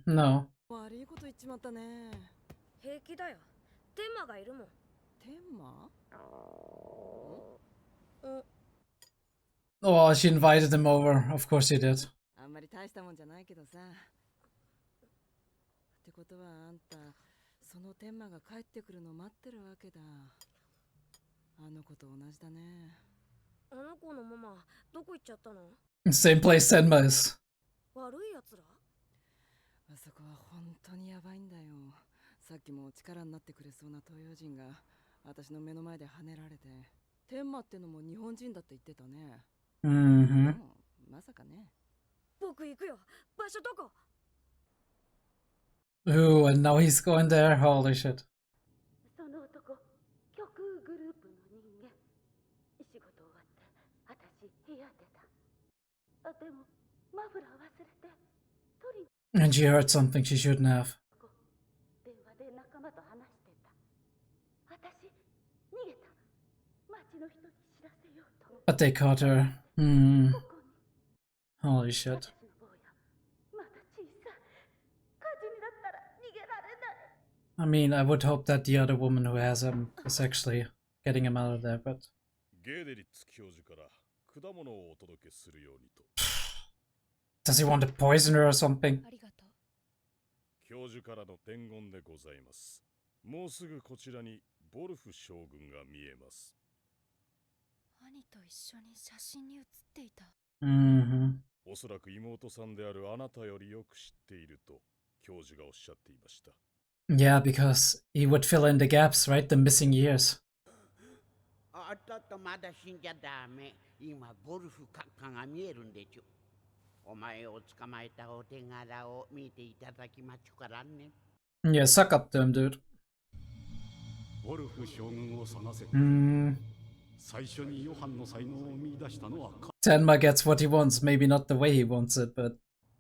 No. Oh, she invited him over. Of course she did. Same place Tenma is. あそこは本当にやばいんだよ。さっきも力になってくれそうな東洋人が私の目の前で跳ねられて、天馬ってのも日本人だって言ってたね。Mm-hmm. まさかね。僕行くよ。場所どこ？ Ooh, and now he's going there. Holy shit. その男、極右グループの人間。仕事終わって、私部屋出た。でも、マフラー忘れて、取り And she heard something she shouldn't have. 電話で仲間と話してた。私、逃げた。町の人に知らせようと。But they caught her. Holy shit. I mean, I would hope that the other woman who has him is actually getting him out of there, but... 𝐏𝐢𝐏𝐿から果物をお届けするようにと。Does he want to poison her or something? 教授からの伝言でございます。もうすぐこちらにボルフ将軍が見えます。兄と一緒に写真に写っていた。おそらく妹さんであるあなたよりよく知っていると教授がおっしゃっていました。Yeah, because he would fill in the gaps, right? The missing years. ちょっとまだ死んじゃダメ。今ボルフ閣下が見えるんでちゅ。お前を捕まえたお手柄を見ていただきまちゅからね。Yeah, suck up to him, dude. ボルフ将軍を探せ。最初にヨハンの才能を見出したのは。Tenma gets what he wants, maybe not the way he wants it, but...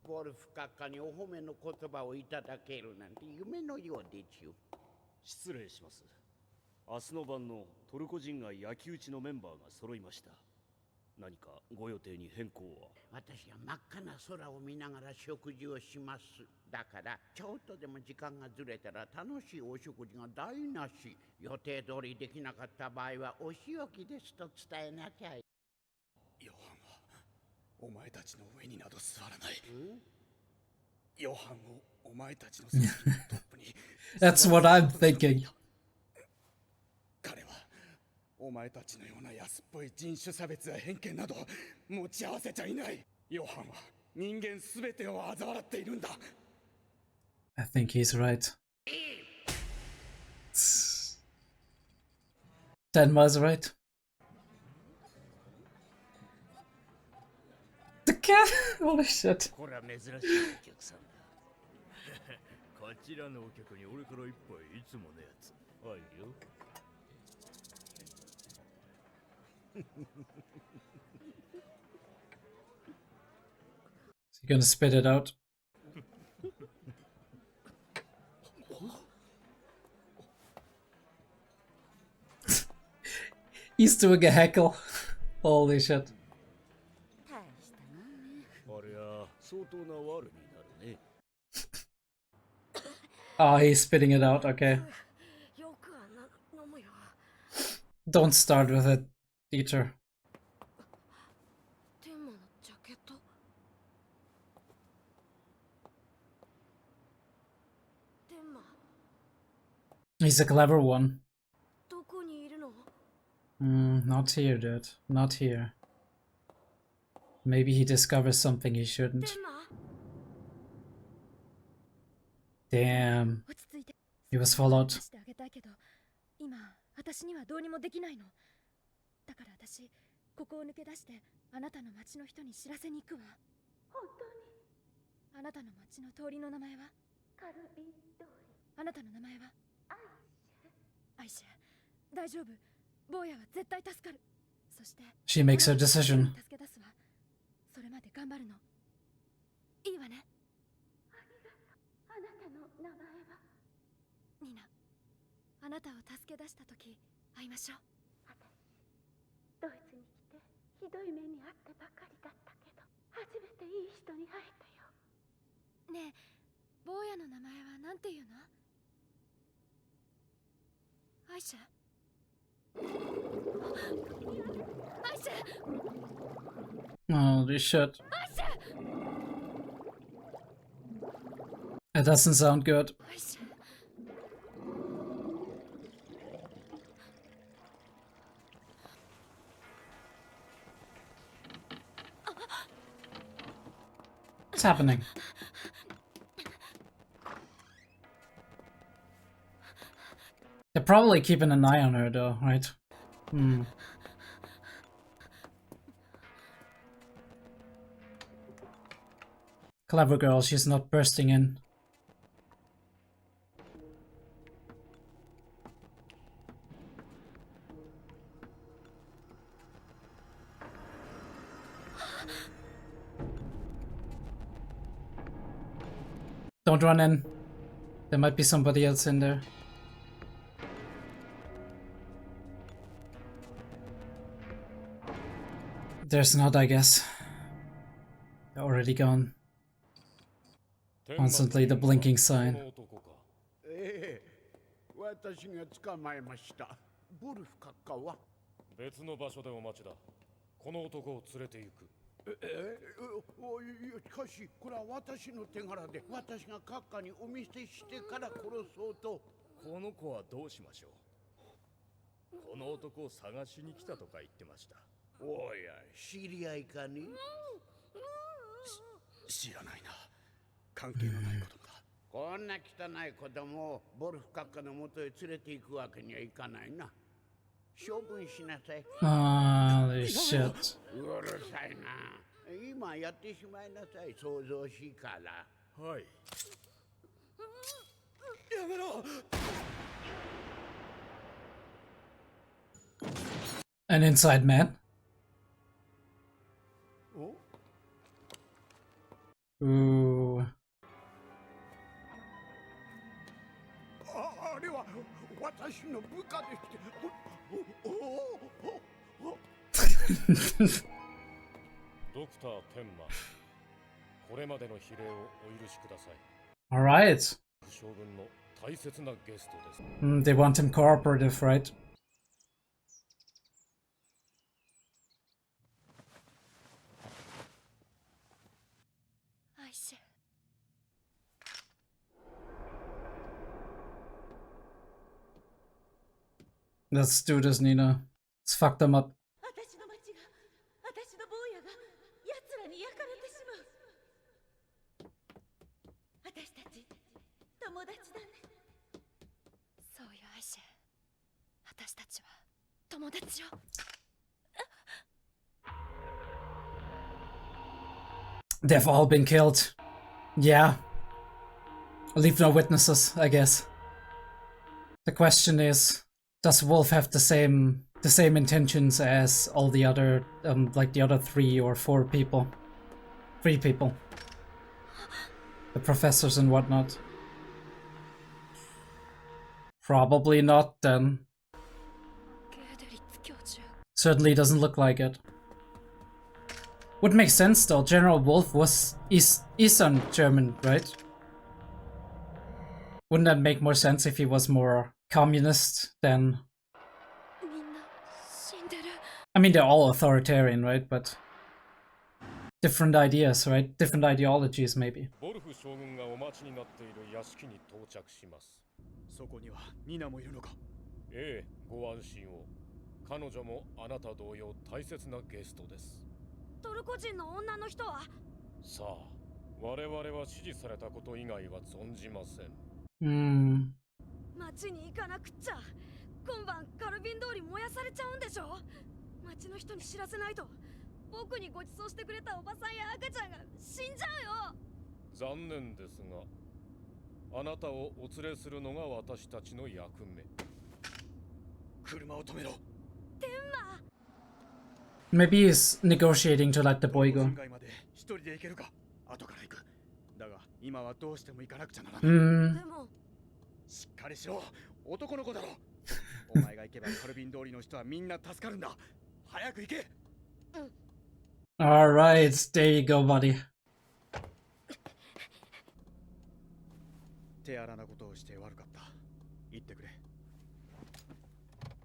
ボルフ閣下にお褒めの言葉をいただけるなんて夢のようでちゅ。失礼します。明日の晩のトルコ人街焼き討ちのメンバーが揃いました。何かご予定に変更は？私は真っ赤な空を見ながら食事をします。だからちょっとでも時間がずれたら楽しいお食事が台無し。予定通りできなかった場合はお仕置きですと伝えなきゃい。ヨハンはお前たちの上になど座らない。ヨハンをお前たちのトップに。That's what I'm thinking. 彼はお前たちのような安っぽい人種差別や偏見など持ち合わせちゃいない。ヨハンは人間すべてを嘲笑っているんだ。I think he's right. Tenma's right. The cat? Holy shit. これは珍しいお客さんだ。こちらのお客に俺から一杯いつものやつ。はいよ。Is he gonna spit it out? He's doing a heckle. Holy shit. あれは相当な悪になるね。Oh, he's spitting it out, okay. Don't start with it, teacher. He's a clever one. Not here, dude. Not here. Maybe he discovers something he shouldn't. Damn. He was followed. 今、私にはどうにもできないの。だから私、ここを抜け出して、あなたの町の人に知らせに行くわ。本当に？あなたの町の通りの名前は？カルビン通り。あなたの名前は？アイシェ。大丈夫。坊やは絶対助かる。そして、She makes her decision. 助け出すわ。それまで頑張るの。いいわね。ありがとう。あなたの名前は？ニナ。あなたを助け出したとき、会いましょう。ドイツに来てひどい目に遭ってばかりだったけど、初めていい人に会えたよ。ねえ、坊やの名前はなんていうの？アイシェ。アイシェ。Holy shit. It doesn't sound good. What's happening? They're probably keeping an eye on her though, right? Hmm. Clever girl, she's not bursting in. Don't run in. There might be somebody else in there. There's not, I guess. They're already gone. Constantly the blinking sign. 私が捕まえました。ボルフ閣下は別の場所でお待ちだ。この男を連れて行く。しかしこれは私の手柄で、私が閣下にお見せしてから殺そうと。この子はどうしましょう。この男を探しに来たとか言ってました。おや、知り合いかね。知らないな。関係のない子供だ。こんな汚い子供をボルフ閣下のもとへ連れて行くわけにはいかないな。処分しなさい。Holy shit. うるさいな。今やってしまいなさい。想像しいから。はい。やめろ。An inside man? Ooh. あれは私の部下でドクター・テンマ、これまでの非礼をお許しください。Alright. 将軍の大切なゲストです。They want him cooperative, right? Let's do this, Nina. Let's fuck them up. 私の町が、私の坊やが奴らに焼かれてしまう。私たち友達だね。そうよ、アイシェ。私たちは友達よ。They've all been killed. Yeah. Leave no witnesses, I guess. The question is, does Wolf have the same intentions as all the other, like the other 3 or 4 people? 3 people. The professors and whatnot. Probably not, then. Certainly doesn't look like it. Would make sense though. General Wolf was Eastern German, right? Wouldn't that make more sense if he was more communist than... I mean, they're all authoritarian, right? But different ideas, right? Different ideologies, maybe. そこにはニナもいるのか。ええ、ご安心を。彼女もあなた同様大切なゲストです。トルコ人の女の人は？さあ、我々は指示されたこと以外は存じません。町に行かなくっちゃ。今晩カルビン通り燃やされちゃうんでしょ。町の人に知らせないと。僕にご馳走してくれたおばさんや赤ちゃんが死んじゃうよ。残念ですが、あなたをお連れするのが私たちの役目。車を止めろ。天馬。Maybe he's negotiating to let the boy go. 一人で行けるか。後から行く。だが今はどうしても行かなくちゃならない。でもしっかりしろ。男の子だろ。お前が行けばカルビン通りの人はみんな助かるんだ。早く行け。Alright, there you go, buddy. 手荒なことをして悪かった。言ってくれ。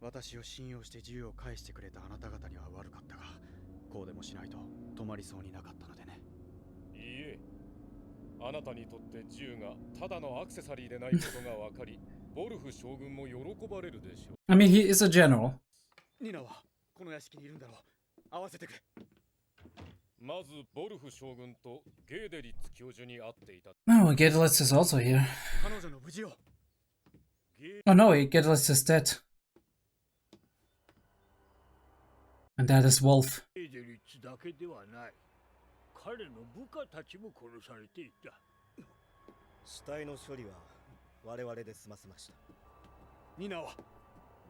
私を信用して銃を返してくれたあなた方には悪かったが、こうでもしないと止まりそうになかったのでね。いいえ、あなたにとって銃がただのアクセサリーでないことが分かり、ボルフ将軍も喜ばれるでしょう。I mean, he is a general. ニナはこの屋敷にいるんだろう。合わせてくれ。まずボルフ将軍とゲーデリッツ教授に会っていた。Oh, Gatolitz is also here. 彼女の無事を。Oh no, 𝐏𝐢𝐏 is dead. And that is Wolf. エーゼリッツだけではない。彼の部下たちも殺されていた。死体の処理は我々で済ませました。ニナは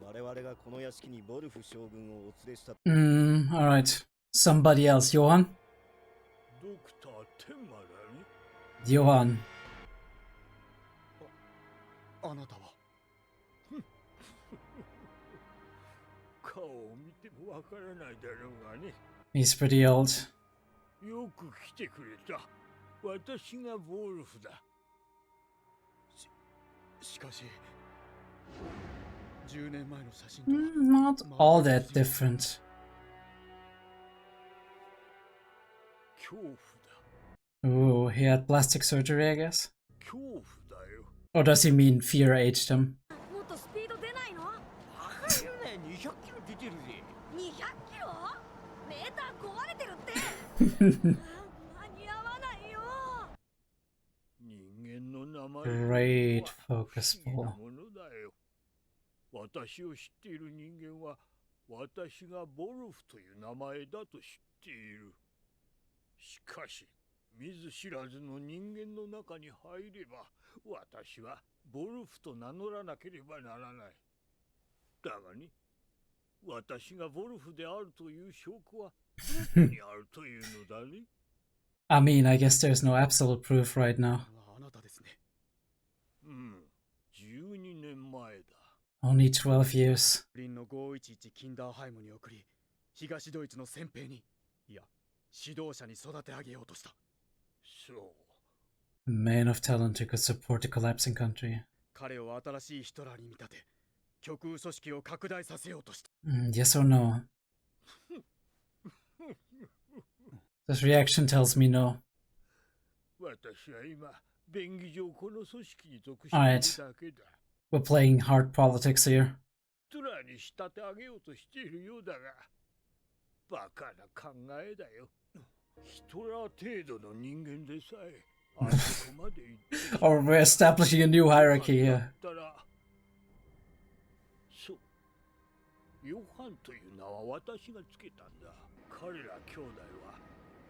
我々がこの屋敷にボルフ将軍をお連れした。Alright. Somebody else. Johan? ドクター・テンマだね。Johan. あなたは顔を見てもわからないだろうがね。He's pretty old. よく来てくれた。私がボルフだ。しかし10年前の写真と Not all that different. 恐怖だ。 Ooh, he had plastic surgery, I guess. 恐怖だよ。 Or does he mean fear aged him? もっとスピード出ないの？バカよね、200キロ出てるぜ。200キロ？メーター壊れてるって。間に合わないよ。人間の名前 Great focus 不思議な pull. ものだよ。私を知っている人間は私がボルフという名前だと知っている。しかし見ず知らずの人間の中に入れば私はボルフと名乗らなければならない。だがね、私がボルフであるという証拠はどこにあるというのだね。I mean, I guess there's no absolute proof right now. あなたですね。うん、12年前だ。Only 12 years. リンの𝐏𝐢𝐏キンダーハイムに送り、東ドイツの先兵に、いや、指導者に育て上げようとした。そう。A man of talent who could support the collapsing country. 彼を新しいヒトラーに見立て、極右組織を拡大させようとした。Yes or no? This reaction tells me no. 私は今、便宜上この組織に属しているだけだ。We're playing hard politics here. ヒトラーに仕立て上げようとしているようだが、バカな考えだよ。ヒトラー程度の人間でさえ、あそこまで行って。Or we're establishing a new hierarchy here. そう。ヨハンという名は私がつけたんだ。彼ら兄弟は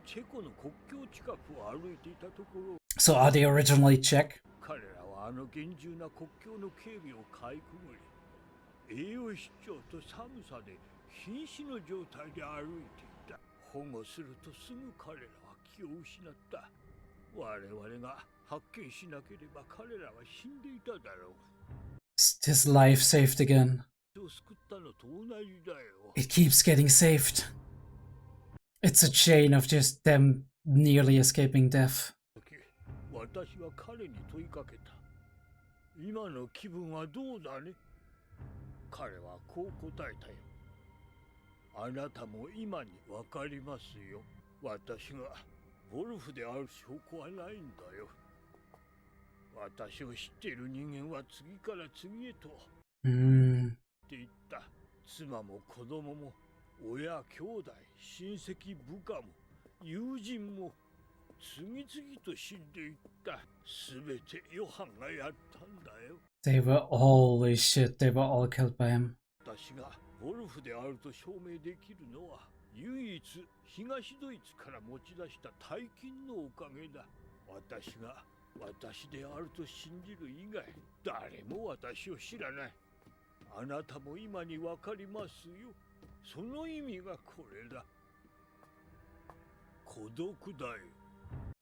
チェコの国境近くを歩いていたところ。So are they originally Czech? 彼らはあの厳重な国境の警備をかいくぐり、栄養失調と寒さで瀕死の状態で歩いていた。保護するとすぐ彼らは気を失った。我々が発見しなければ彼らは死んでいただろう。His life saved again. 救ったのと同じだよ。 It keeps getting saved. It's a chain of just them nearly escaping death. 私は彼に問いかけた。今の気分はどうだね？彼はこう答えたよ。あなたも今にわかりますよ。私がボルフである証拠はないんだよ。私を知っている人間は次から次へとって言った。妻も子供も親兄弟親戚部下も友人も次々と死んでいった。すべてヨハンがやったんだよ。They were holy shit, they were all killed by him. 私がボルフであると証明できるのは唯一東ドイツから持ち出した大金のおかげだ。私が私であると信じる以外誰も私を知らない。あなたも今にわかりますよ。その意味がこれだ。孤独だよ。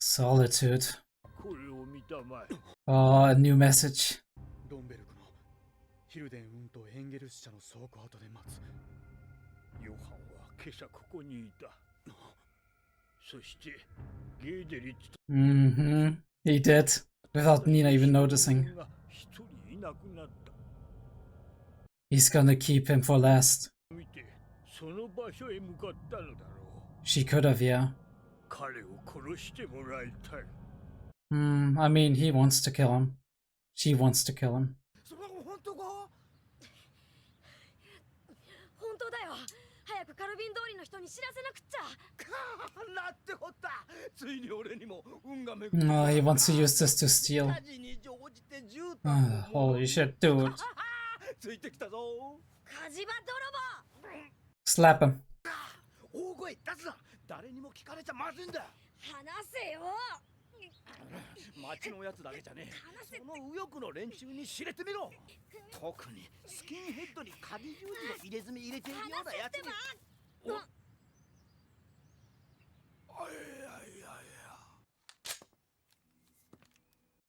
Solitude. これを見たまえ。Oh, a new message. ロンベルクのヒルデン運とエンゲルス社の倉庫跡で待つ。ヨハンは今朝ここにいた。そして𝐏𝐢𝐏リッツと He did, without Nina even noticing. 一人いなくなった。 He's gonna keep him for last. 見て、その場所へ向かったのだろう。 She could have, yeah. 彼を殺してもらいたい。I mean, he wants to kill him. She wants to kill him. それは本当か？本当だよ。早くカルビン通りの人に知らせなくっちゃ。なってこった。ついに俺にも運が巡No, he wants to use this to steal. Holy shit, dude. ついてきたぞ。火事場泥棒。 Slap him. 大声出すな。誰にも聞かれちゃまずいんだ。話せよ。町のやつだけじゃねえ。その右翼の連中に知れてみろ。特にスキンヘッドにカビ十字の入れ墨入れてるようなやつに。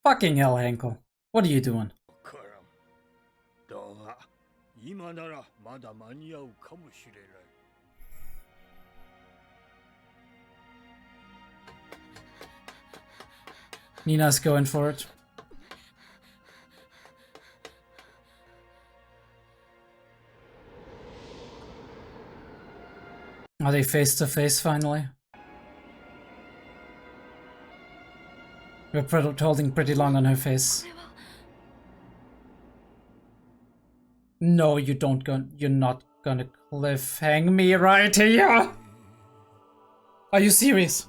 Fucking hell, Henkel. What are you doing? だが今ならまだ間に合うかもしれない。Nina's going for it. Are they face to face finally? We're holding pretty long on her face. No, you don't go. You're not gonna cliffhang me right here. Are you serious?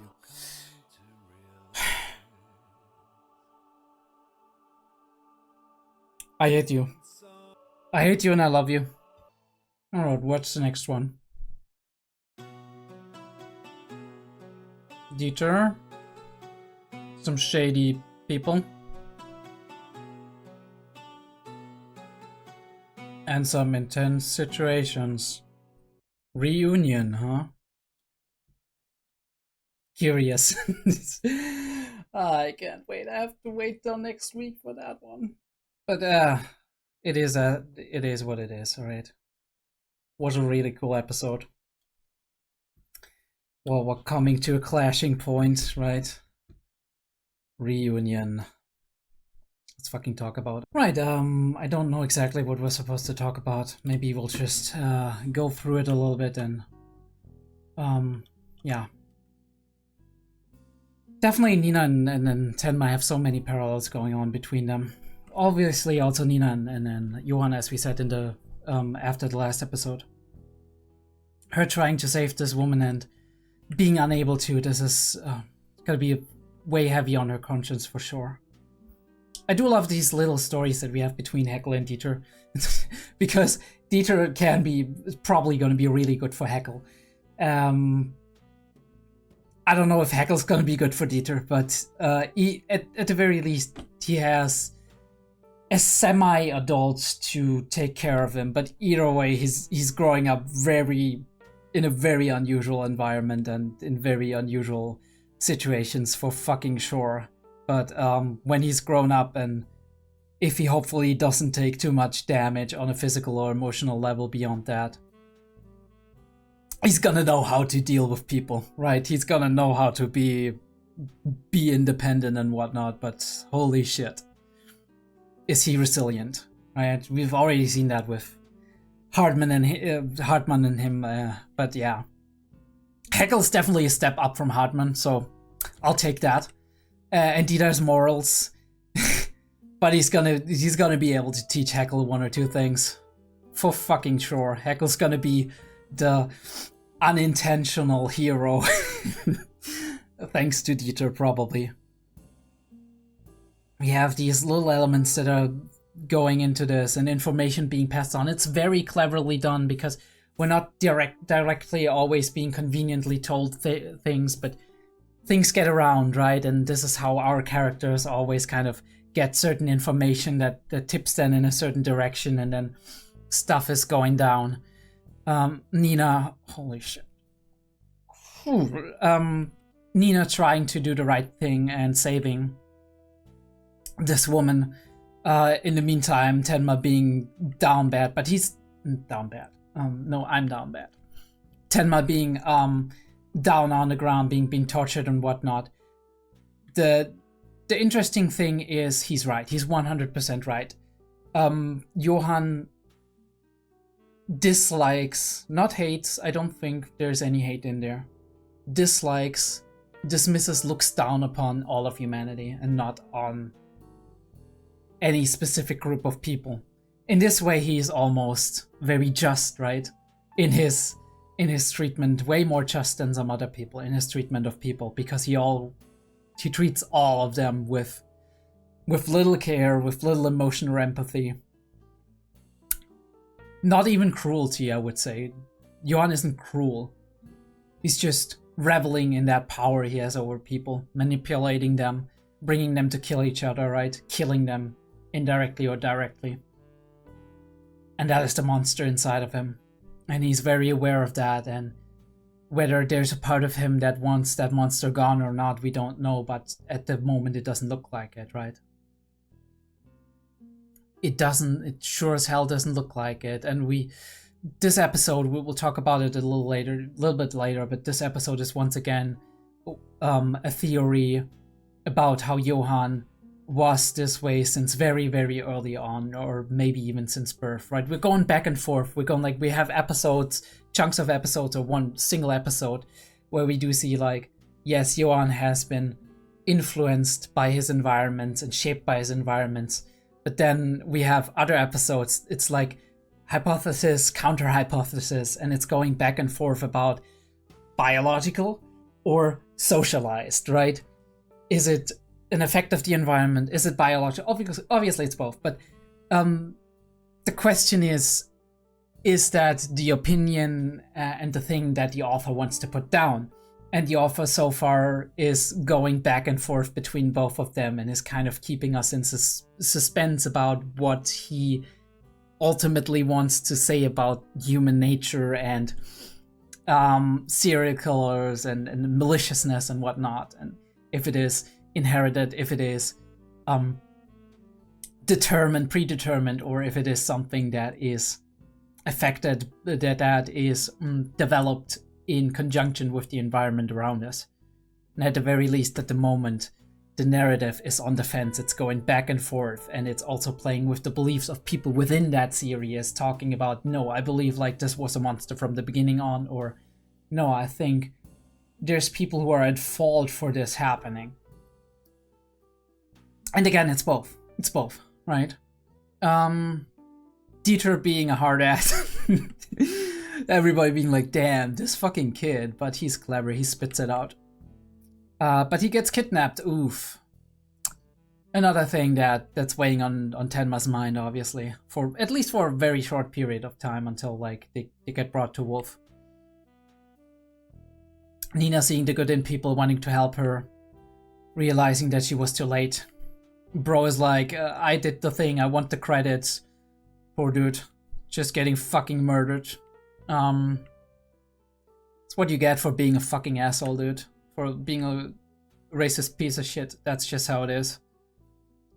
I hate you. I hate you and I love you. Alright, what's the next one? Dieter. Some shady people. And some intense situations. Reunion, huh? Curious. I can't wait. I have to wait till next week for that one. But it is what it is, alright. Was a really cool episode. Well, we're coming to a clashing point, right? Reunion. Let's fucking talk about it. Right, I don't know exactly what we're supposed to talk about. Maybe we'll just go through it a little bit and yeah. Definitely Nina and Tenma have so many parallels going on between them. Obviously also Nina and then Johan, as we said in the after the last episode. Her trying to save this woman and being unable to, this is gonna be way heavy on her conscience for sure. I do love these little stories that we have between Heckle and Dieter, because Dieter can be probably going to be really good for Heckle. I don't know if Heckle's going to be good for Dieter, but at the very least, he has a semi-adult to take care of him. But either way, he's growing up in a very unusual environment and in very unusual situations for fucking sure. But when he's grown up and if he hopefully doesn't take too much damage on a physical or emotional level beyond that, he's gonna know how to deal with people, right? He's gonna know how to be independent and whatnot, but holy shit. Is he resilient, right? We've already seen that with Hartman and him, but yeah. Heckle's definitely a step up from Hartman, so I'll take that. And Dieter's morals, but he's gonna be able to teach Heckle one or two things, for fucking sure. Heckle's gonna be the unintentional hero, thanks to Dieter probably. We have these little elements that are going into this and information being passed on. It's very cleverly done because we're not directly always being conveniently told things, but things get around, right? And this is how our characters always kind of get certain information that tips them in a certain direction, and then stuff is going down. Nina, holy shit. Nina trying to do the right thing and saving this woman. In the meantime, Tenma being down bad, but he's down bad. No, I'm down bad. Tenma being down on the ground, being tortured and whatnot. The interesting thing is he's right. He's 100% right. Johan dislikes, not hates, I don't think there's any hate in there. Dislikes, dismisses, looks down upon all of humanity and not on any specific group of people. In this way, he is almost very just, right? In his treatment, way more just than some other people in his treatment of people, because he treats all of them with with little care, with little emotion or empathy. Not even cruelty, I would say. Johan isn't cruel. He's just reveling in that power he has over people, manipulating them, bringing them to kill each other, right? Killing them indirectly or directly. And that is the monster inside of him. And he's very aware of that, and whether there's a part of him that wants that monster gone or not, we don't know, but at the moment it doesn't look like it, right? It sure as hell doesn't look like it. And this episode, we'll talk about it a little bit later, but this episode is once again a theory about how Johan was this way since very, very early on, or maybe even since birth, right? We're going back and forth. We're going we have episodes, chunks of episodes, or one single episode where we do see yes, Johan has been influenced by his environment and shaped by his environments. But then we have other episodes. It's like hypothesis, counter-hypothesis, and it's going back and forth about biological or socialized, right? Is it an effect of the environment? Is it biological? Obviously it's both, but the question is that the opinion and the thing that the author wants to put down? And the author so far is going back and forth between both of them and is kind of keeping us in suspense about what he ultimately wants to say about human nature and serial killers and maliciousness and whatnot. And if it is inherited, if it is predetermined, or if it is something that is affected, that is developed in conjunction with the environment around us. And at the very least, at the moment, the narrative is on the fence. It's going back and forth, and it's also playing with the beliefs of people within that series, talking about, no, I believe this was a monster from the beginning on, or no, I think there's people who are at fault for this happening. And again, it's both, right? Dieter being a hard ass. Everybody being like, damn, this fucking kid, but he's clever, he spits it out. But he gets kidnapped, oof. Another thing that's weighing on Tenma's mind, obviously, at least for a very short period of time until they get brought to Wolf. Nina seeing the good in people, wanting to help her, realizing that she was too late. Bro is like, I did the thing, I want the credits. Poor dude, just getting fucking murdered. It's what you get for being a fucking asshole, dude. For being a racist piece of shit. That's just how it is.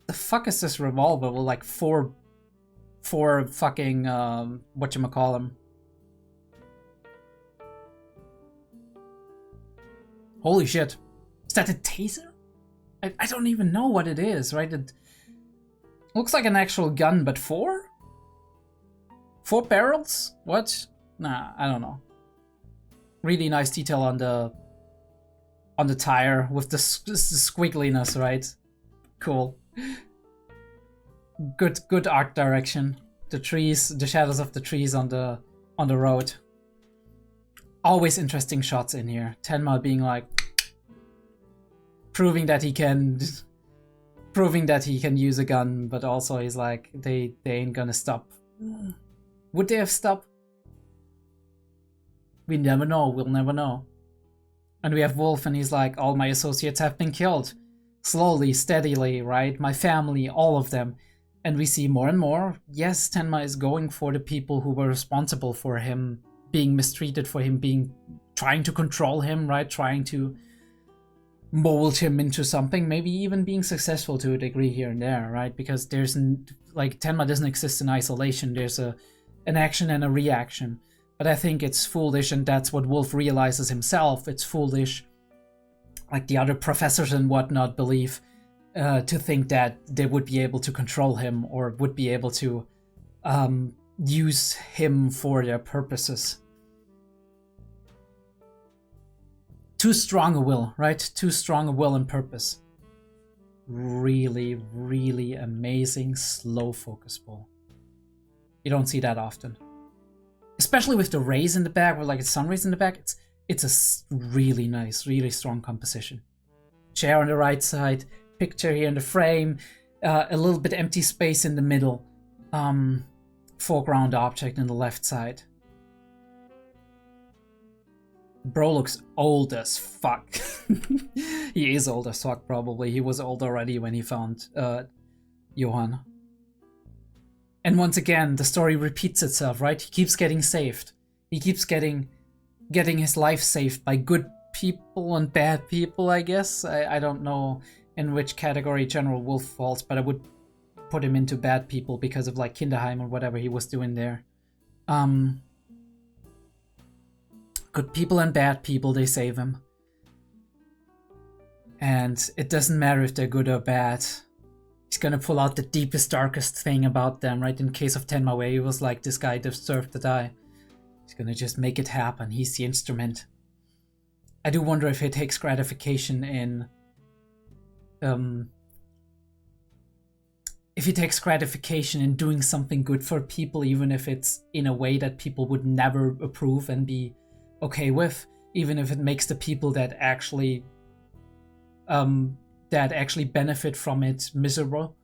The fuck is this revolver with four fucking whatchamacallem? Holy shit. Is that a taser? I don't even know what it is, right? It looks like an actual gun, but 4? 4 barrels? What? Nah, I don't know. Really nice detail on the tire with the squiggliness, right? Cool. Good art direction. The trees, the shadows of the trees on the road. Always interesting shots in here. Tenma being like, proving that he can use a gun, but also he's like, they ain't gonna stop. Would they have stopped? We never know, we'll never know. And we have Wolf, and he's like, all my associates have been killed. Slowly, steadily, right? My family, all of them. And we see more and more, yes, Tenma is going for the people who were responsible for him being mistreated, for him trying to control him, right? Trying to mold him into something, maybe even being successful to a degree here and there, right? Because Tenma doesn't exist in isolation. There's an action and a reaction. But I think it's foolish, and that's what Wolf realizes himself. It's foolish, like the other professors and whatnot believe, to think that they would be able to control him or would be able to use him for their purposes. Too strong a will, right? Too strong a will and purpose. Really, really amazing slow focus pull. You don't see that often. Especially with the rays in the back, or a sun rays in the back, it's a really nice, really strong composition. Chair on the right side, picture here in the frame, a little bit empty space in the middle, foreground object in the left side. Bro looks old as fuck. He is old as fuck, probably. He was old already when he found Johann. And once again, the story repeats itself, right? He keeps getting saved. He keeps getting his life saved by good people and bad people, I guess. I don't know in which category General Wolf falls, but I would put him into bad people because of like Kinderheim or whatever he was doing there. Good people and bad people, they save him. And it doesn't matter if they're good or bad. He's gonna pull out the deepest, darkest thing about them, right? In case of Tenma, where he was like, this guy deserved to die. He's gonna just make it happen. He's the instrument. I do wonder if he takes gratification in... if he takes gratification in doing something good for people, even if it's in a way that people would never approve and be okay with, even if it makes the people that actually benefit from it miserable,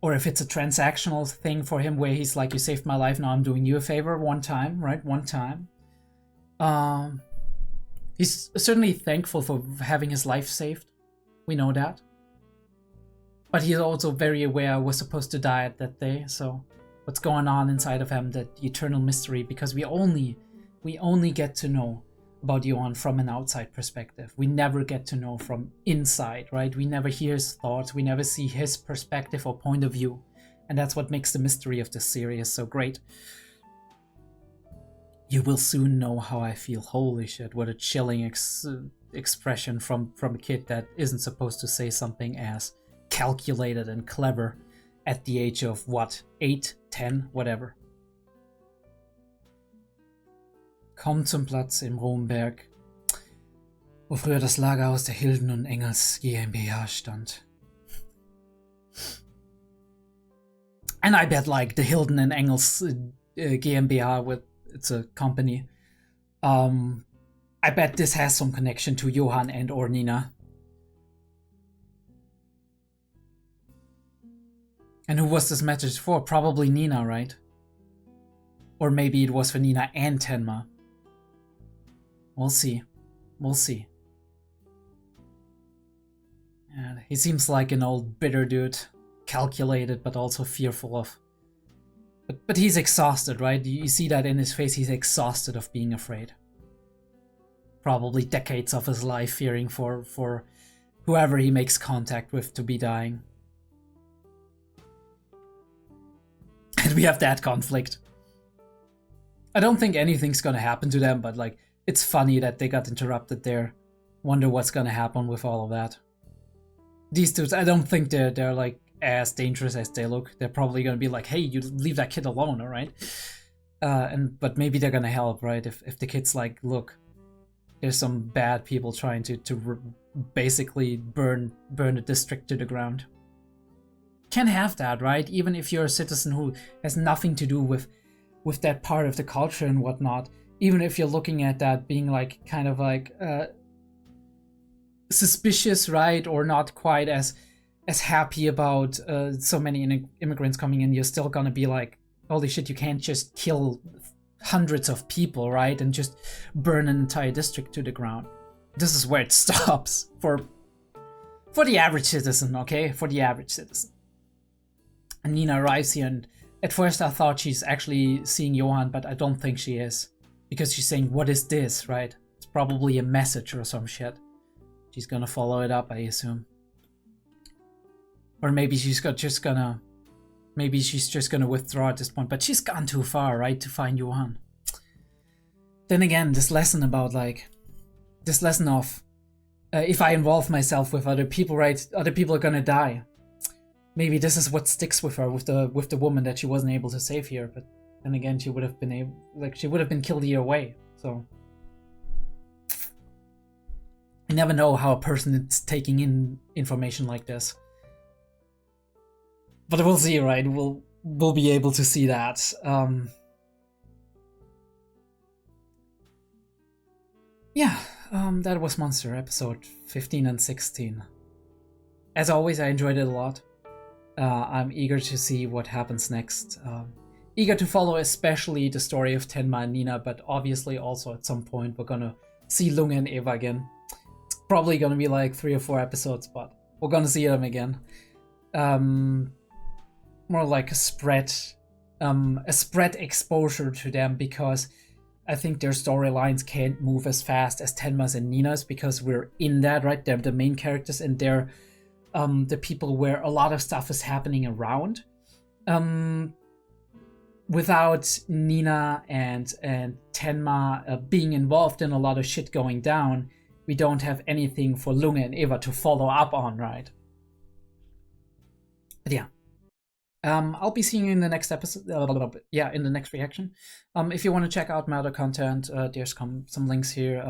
or if it's a transactional thing for him where he's like, you saved my life, now I'm doing you a favor one time, right? One time. He's certainly thankful for having his life saved. We know that. But he's also very aware we're supposed to die at that day, so what's going on inside of him, that eternal mystery, because we only get to know about Johann from an outside perspective. We never get to know from inside, right? We never hear his thoughts, we never see his perspective or point of view. And that's what makes the mystery of this series so great. You will soon know how I feel. Holy shit, what a chilling expression from a kid that isn't supposed to say something as calculated and clever at the age of, what, 8, 10, whatever. Komm zum Platz im Romberg, wo früher das Lagerhaus der 𝐏𝐢𝐏 und 𝐋𝐢𝐬 GmbH stand. And I bet like the 𝐏𝐢𝐏 and 𝐋𝐢𝐬 GmbH, it's a company. I bet this has some connection to Johann and or Nina. And who was this message for? Probably Nina, right? Or maybe it was for Nina and Tenma. We'll see. We'll see. And he seems like an old bitter dude. Calculated, but also fearful of... But he's exhausted, right? You see that in his face. He's exhausted of being afraid. Probably decades of his life fearing for whoever he makes contact with to be dying. And we have that conflict. I don't think anything's gonna happen to them, but like, it's funny that they got interrupted there. Wonder what's gonna happen with all of that. These dudes, I don't think they're like as dangerous as they look. They're probably gonna be like, hey, you leave that kid alone, alright? But maybe they're gonna help, right? If the kid's like, look, there's some bad people trying to basically burn the district to the ground. Can have that, right? Even if you're a citizen who has nothing to do with that part of the culture and whatnot, even if you're looking at that being like kind of like suspicious, right, or not quite as happy about so many immigrants coming in, you're still gonna be like, holy shit, you can't just kill hundreds of people, right, and just burn an entire district to the ground. This is where it stops for the average citizen, okay? For the average citizen. And Nina arrives here, and at first I thought she's actually seeing Johann, but I don't think she is. Because she's saying, what is this, right? It's probably a message or some shit. She's gonna follow it up, I assume. Or maybe she's just gonna withdraw at this point, but she's gone too far, right, to find Johann. Then again, this lesson about like, this lesson of if I involve myself with other people, right, other people are gonna die. Maybe this is what sticks with her, with the woman that she wasn't able to save here, but then again, she would have been killed either way, so. You never know how a person is taking in information like this. But we'll see, right? We'll be able to see that. Yeah, that was Monster episode 15 and 16. As always, I enjoyed it a lot. I'm eager to see what happens next. Eager to follow especially the story of Tenma and Nina, but obviously also at some point we're gonna see Lunga and Eva again. It's probably gonna be like 3 or 4 episodes, but we're gonna see them again. More like a spread exposure to them, because I think their storylines can't move as fast as Tenma's and Nina's, because we're in that, right? They're the main characters and they're the people where a lot of stuff is happening around. Without Nina and Tenma being involved in a lot of shit going down, we don't have anything for Lunga and Eva to follow up on, right? But yeah. I'll be seeing you in the next episode. In the next reaction. If you want to check out my other content, there's some links here.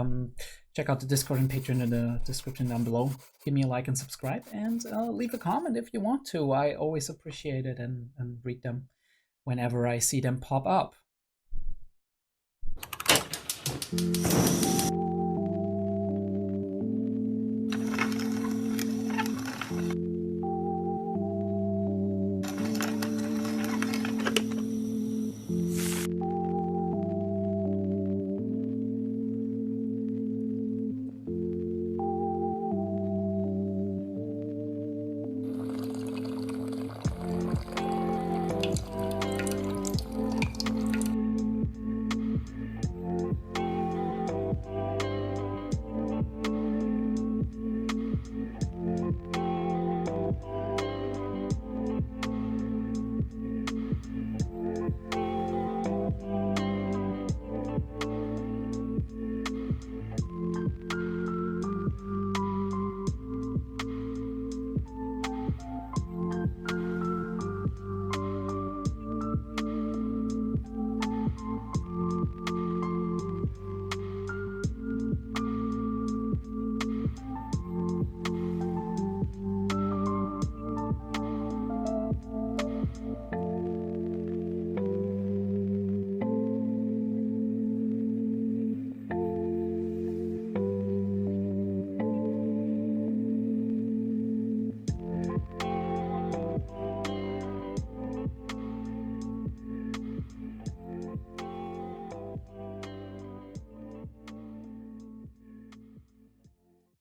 Check out the Discord and Patreon in the description down below. Give me a like and subscribe, and leave a comment if you want to. I always appreciate it and read them whenever I see them pop up.